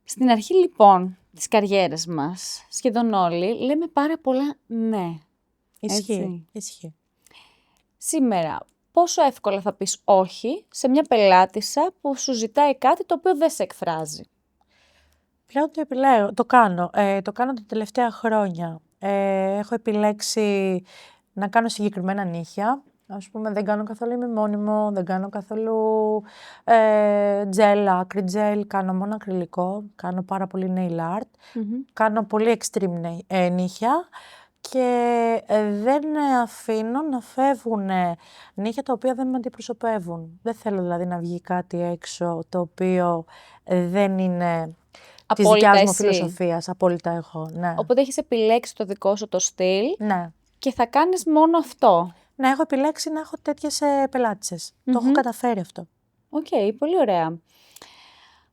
Στην αρχή, λοιπόν, της καριέρας μας, σχεδόν όλοι, λέμε πάρα πολλά ναι. Ισχύει. Σήμερα, πόσο εύκολα θα πεις όχι σε μια πελάτησα που σου ζητάει κάτι το οποίο δεν σε εκφράζει? Πλέον το επιλέγω, το κάνω. Το κάνω τα τελευταία χρόνια. Έχω επιλέξει να κάνω συγκεκριμένα νύχια. Ας πούμε, δεν κάνω καθόλου ημιμόνιμο, δεν κάνω καθόλου gel, acrylic gel, κάνω μόνο ακριλικό, κάνω πάρα πολύ nail art, κάνω πολύ extreme νύχια και δεν αφήνω να φεύγουν νύχια τα οποία δεν με αντιπροσωπεύουν. Δεν θέλω δηλαδή να βγει κάτι έξω το οποίο δεν είναι απόλυτα της δικιάς μου εσύ. Φιλοσοφίας, απόλυτα έχω, ναι. Οπότε έχεις επιλέξει το δικό σου το στυλ. Ναι. και θα κάνεις μόνο αυτό. Ναι, έχω επιλέξει να έχω τέτοιες πελάτησες. Το έχω καταφέρει αυτό. Οκ, πολύ ωραία.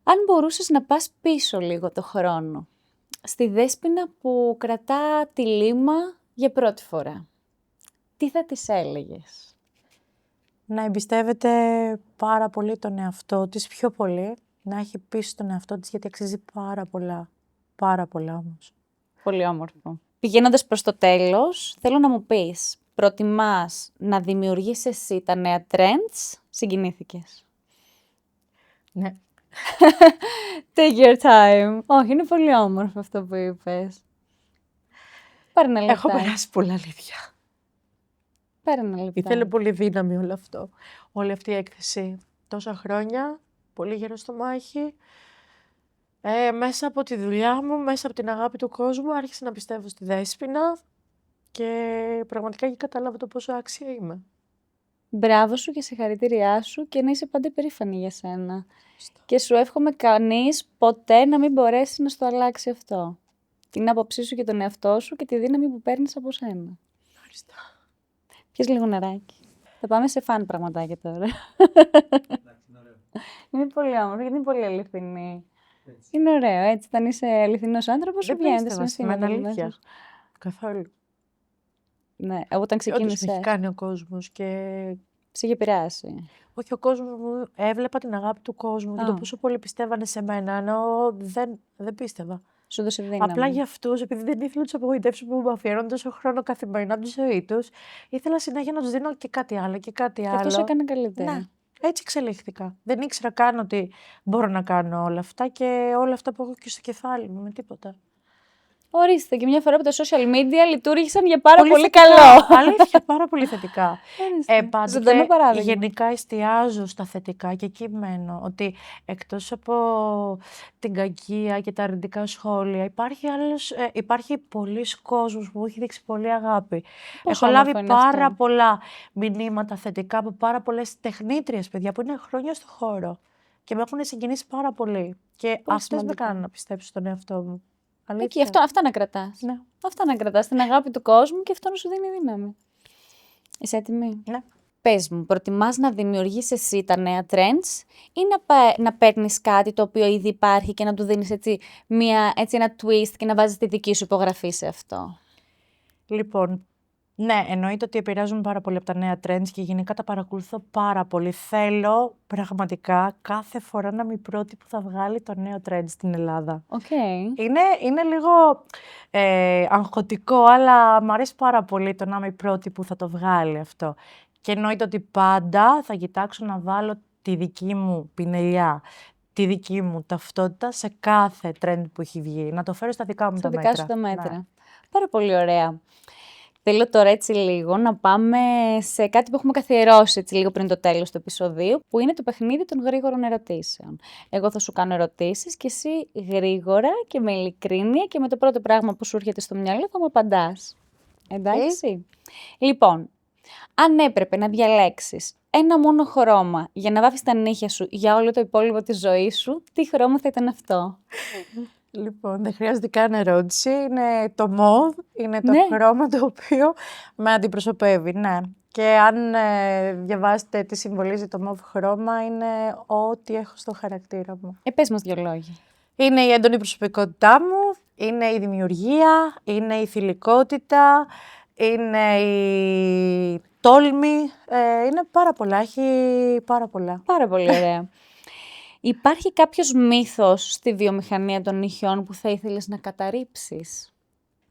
Αν μπορούσες να πας πίσω λίγο το χρόνο, στη Δέσποινα που κρατά τη λίμα για πρώτη φορά, τι θα της έλεγες? Να εμπιστεύεται πάρα πολύ τον εαυτό της, πιο πολύ. Να έχει πίσω τον εαυτό της, γιατί αξίζει πάρα πολλά. Πάρα πολλά όμως. Πολύ όμορφο. Πηγαίνοντας προς το τέλος, θέλω να μου πεις, προτιμάς να δημιουργείς εσύ τα νέα trends? Συγκινήθηκες. Ναι. Take your time. Όχι, είναι πολύ όμορφο αυτό που είπες. Πάρε ένα Έχω λεπτάκι. περάσει πολλά αλήθεια. Πάρε ένα λεπτάκι. Ήθελε πολύ δύναμη όλο αυτό. Όλη αυτή η έκθεση. Τόσα χρόνια, πολύ γερό στο μάχη. Μέσα από τη δουλειά μου, μέσα από την αγάπη του κόσμου, άρχισα να πιστεύω στη Δέσποινα και πραγματικά και κατάλαβα το πόσο άξια είμαι. Μπράβο σου και συγχαρητήριά σου και να είσαι πάντα περήφανη για σένα. Και σου εύχομαι κανείς ποτέ να μην μπορέσει να στο αλλάξει αυτό. Την άποψή σου και τον εαυτό σου και τη δύναμη που παίρνεις από σένα. Ευχαριστώ. Πιες λίγο νεράκι. Θα πάμε σε φαν πραγματάκια τώρα. Είναι πολύ όμορφο γιατί είναι πολύ αληθινή. Είναι ωραίο, έτσι. Όταν είσαι αληθινός άνθρωπος, σου βγαίνει πίστευα στην αλήθεια. Καθόλου. Ναι, όταν Όντως με ξεκίνησες, έχει κάνει ο κόσμος και... σε είχε επηρεάσει. Όχι, ο κόσμος μου, έβλεπα την αγάπη του κόσμου και το πόσο πολύ πιστεύανε σε μένα, ενώ δεν πίστευα. Σου έδωσε δύναμη. Απλά για αυτούς, επειδή δεν ήθελα να τους απογοητεύσω που μου αφιέρωναν τόσο χρόνο καθημερινά από τη ζωή τους, ήθελα συνέχεια να τους δίνω και κάτι άλλο και κάτι άλλο. Και αυτό σε έκανε καλύτερα. Ναι, έτσι εξελίχθηκα. Δεν ήξερα καν ότι μπορώ να κάνω όλα αυτά και όλα αυτά που έχω και στο κεφάλι μου, με τίποτα. Ορίστε, και μια φορά που τα social media λειτουργήσαν για πάρα πολύ καλό. Αλήθεια, πάρα πολύ θετικά. Ζωντανό παράδειγμα. Γενικά εστιάζω στα θετικά και εκεί μένω. Ότι εκτός από την κακία και τα αρνητικά σχόλια, υπάρχει πολλής κόσμος που μου έχει δείξει πολύ αγάπη. Πόσο Έχω όμορφο λάβει είναι πάρα αυτό. πολλά μηνύματα θετικά από πάρα πολλές τεχνίτριες παιδιά που είναι χρόνια στο χώρο και με έχουν συγκινήσει πάρα πολύ. Και αυτές με σημαντικό. κάνουν να πιστέψω στον εαυτό μου. Εκεί, Αλήθεια. αυτά να κρατάς. Ναι. Αυτά να κρατάς, την αγάπη του κόσμου και αυτό να σου δίνει δύναμη. Είσαι έτοιμη? Ναι. Πες μου, προτιμάς να δημιουργείς εσύ τα νέα trends ή να παίρνεις κάτι το οποίο ήδη υπάρχει και να του δίνεις έτσι ένα twist και να βάζεις τη δική σου υπογραφή σε αυτό? Λοιπόν, ναι, εννοείται ότι επηρεάζομαι πάρα πολύ από τα νέα trends και γενικά τα παρακολουθώ πάρα πολύ. Θέλω πραγματικά κάθε φορά να είμαι η πρώτη που θα βγάλει το νέο trend στην Ελλάδα. Είναι λίγο αγχωτικό, αλλά μου αρέσει πάρα πολύ το να είμαι η πρώτη που θα το βγάλει αυτό. Και εννοείται ότι πάντα θα κοιτάξω να βάλω τη δική μου πινελιά, τη δική μου ταυτότητα σε κάθε trend που έχει βγει. Να το φέρω στα δικά μου τα μέτρα. Στα δικά σου τα μέτρα. Ναι. Πάρα πολύ ωραία. Θέλω τώρα έτσι λίγο να πάμε σε κάτι που έχουμε καθιερώσει έτσι λίγο πριν το τέλος του επεισοδίου, που είναι το παιχνίδι των γρήγορων ερωτήσεων. Εγώ θα σου κάνω ερωτήσεις και εσύ γρήγορα και με ειλικρίνεια και με το πρώτο πράγμα που σου έρχεται στο μυαλό θα μου απαντάς. Εντάξει. Λοιπόν, αν έπρεπε να διαλέξεις ένα μόνο χρώμα για να βάφεις τα νύχια σου για όλο το υπόλοιπο της ζωής σου, τι χρώμα θα ήταν αυτό? Λοιπόν, δεν χρειάζεται καν ερώτηση. Είναι το μοβ, είναι το χρώμα το οποίο με αντιπροσωπεύει, ναι. Και αν διαβάσετε τι συμβολίζει το μοβ χρώμα, είναι ό,τι έχω στο χαρακτήρα μου. Πες μας 2 λόγια. Είναι η έντονη προσωπικότητά μου, είναι η δημιουργία, είναι η θηλυκότητα, είναι η τόλμη, είναι πάρα πολλά, έχει πάρα πολλά. Πάρα πολύ ωραία. Υπάρχει κάποιος μύθος στη βιομηχανία των νυχιών που θα ήθελες να καταρρύψεις?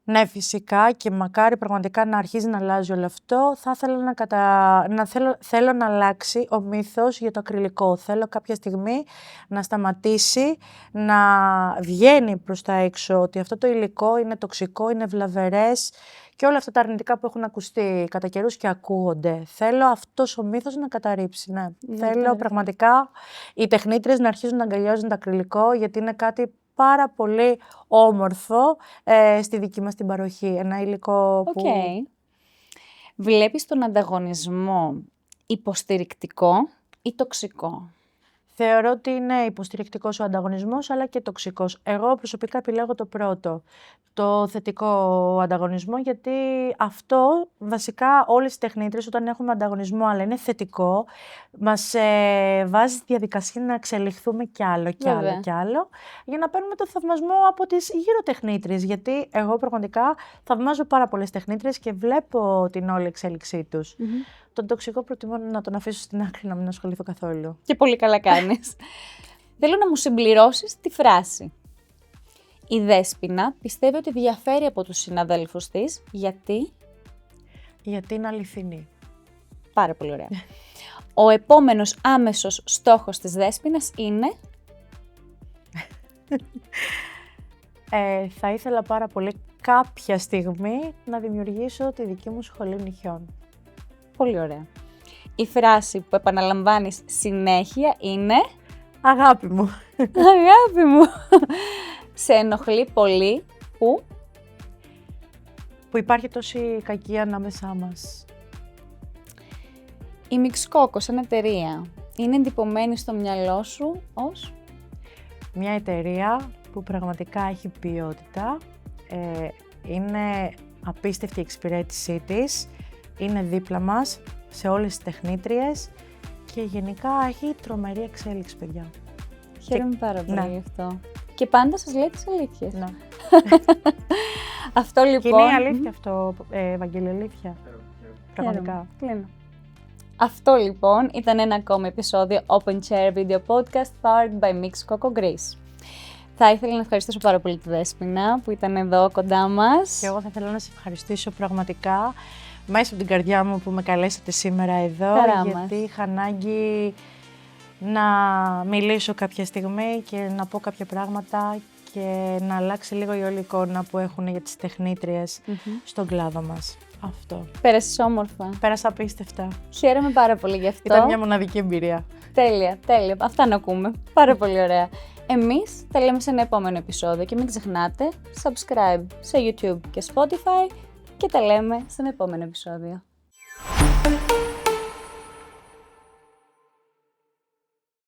Ναι, φυσικά και μακάρι πραγματικά να αρχίζει να αλλάζει όλο αυτό. Θα ήθελα θέλω να αλλάξει ο μύθος για το ακριλικό. Θέλω κάποια στιγμή να σταματήσει να βγαίνει προς τα έξω ότι αυτό το υλικό είναι τοξικό, είναι βλαβερές και όλα αυτά τα αρνητικά που έχουν ακουστεί κατά καιρούς και ακούγονται. Θέλω αυτός ο μύθος να καταρρύψει. Ναι. Θέλω πραγματικά οι τεχνίτριες να αρχίζουν να αγκαλιάζουν το ακριλικό, γιατί είναι κάτι πάρα πολύ όμορφο στη δική μας την παροχή. Ένα υλικό που... Βλέπεις τον ανταγωνισμό υποστηρικτικό ή τοξικό? Θεωρώ ότι είναι υποστηρικτικός ο ανταγωνισμός, αλλά και τοξικός. Εγώ προσωπικά επιλέγω το πρώτο, το θετικό ανταγωνισμό, γιατί αυτό βασικά όλες οι τεχνίτριες όταν έχουμε ανταγωνισμό, αλλά είναι θετικό, μας βάζει στη διαδικασία να εξελιχθούμε κι άλλο κι άλλο Βέβαια. κι άλλο, για να παίρνουμε το θαυμασμό από τις γύρω τεχνίτριες, γιατί εγώ πραγματικά θαυμάζω πάρα πολλές τεχνίτριες και βλέπω την όλη εξέλιξή τους. Τον τοξικό προτιμώ να τον αφήσω στην άκρη, να μην ασχοληθώ καθόλου. Και πολύ καλά κάνεις. Θέλω να μου συμπληρώσεις τη φράση. Η Δέσποινα πιστεύει ότι διαφέρει από τους συναδέλφους της, γιατί... Γιατί είναι αληθινή. Πάρα πολύ ωραία. Ο επόμενος άμεσος στόχος της Δέσποινας είναι... Θα ήθελα πάρα πολύ κάποια στιγμή να δημιουργήσω τη δική μου σχολή νυχιών. Πολύ ωραία. Η φράση που επαναλαμβάνεις συνέχεια είναι... Αγάπη μου. Αγάπη μου. Σε ενοχλεί πολύ που... Που υπάρχει τόση κακία ανάμεσά μας. Η Mixcoco σαν εταιρεία είναι εντυπωμένη στο μυαλό σου ως... Μια εταιρεία που πραγματικά έχει ποιότητα, είναι απίστευτη η εξυπηρέτησή της, είναι δίπλα μας σε όλες τις τεχνίτριες και γενικά έχει τρομερή εξέλιξη, παιδιά. Χαίρομαι πάρα πολύ ναι. γι' αυτό. Και πάντα σας λέει τις αλήθειες. Ναι. Αυτό λοιπόν... Και είναι η αλήθεια αυτό, Βαγγέλη, αλήθεια. Πραγματικά. Κλείνω. Αυτό λοιπόν ήταν ένα ακόμα επεισόδιο Open Chair Video Podcast powered by Mixcoco Greece. Θα ήθελα να ευχαριστήσω πάρα πολύ τη Δέσποινα που ήταν εδώ κοντά μας. Και εγώ θα ήθελα να σε ευχαριστήσω πραγματικά μέσα από την καρδιά μου που με καλέσατε σήμερα εδώ. Χαρά γιατί μας. είχα ανάγκη να μιλήσω κάποια στιγμή και να πω κάποια πράγματα και να αλλάξει λίγο η όλη εικόνα που έχουν για τις τεχνίτριες στον κλάδο μας. Αυτό. Πέρασες όμορφα. Πέρασα απίστευτα. Χαίρομαι πάρα πολύ γι' αυτό. Ήταν μια μοναδική εμπειρία. Τέλεια, τέλεια. Αυτά να ακούμε. Πάρα πολύ ωραία. Εμείς τα λέμε σε ένα επόμενο επεισόδιο και μην ξεχνάτε subscribe σε YouTube και Spotify και τα λέμε σε ένα επόμενο επεισόδιο.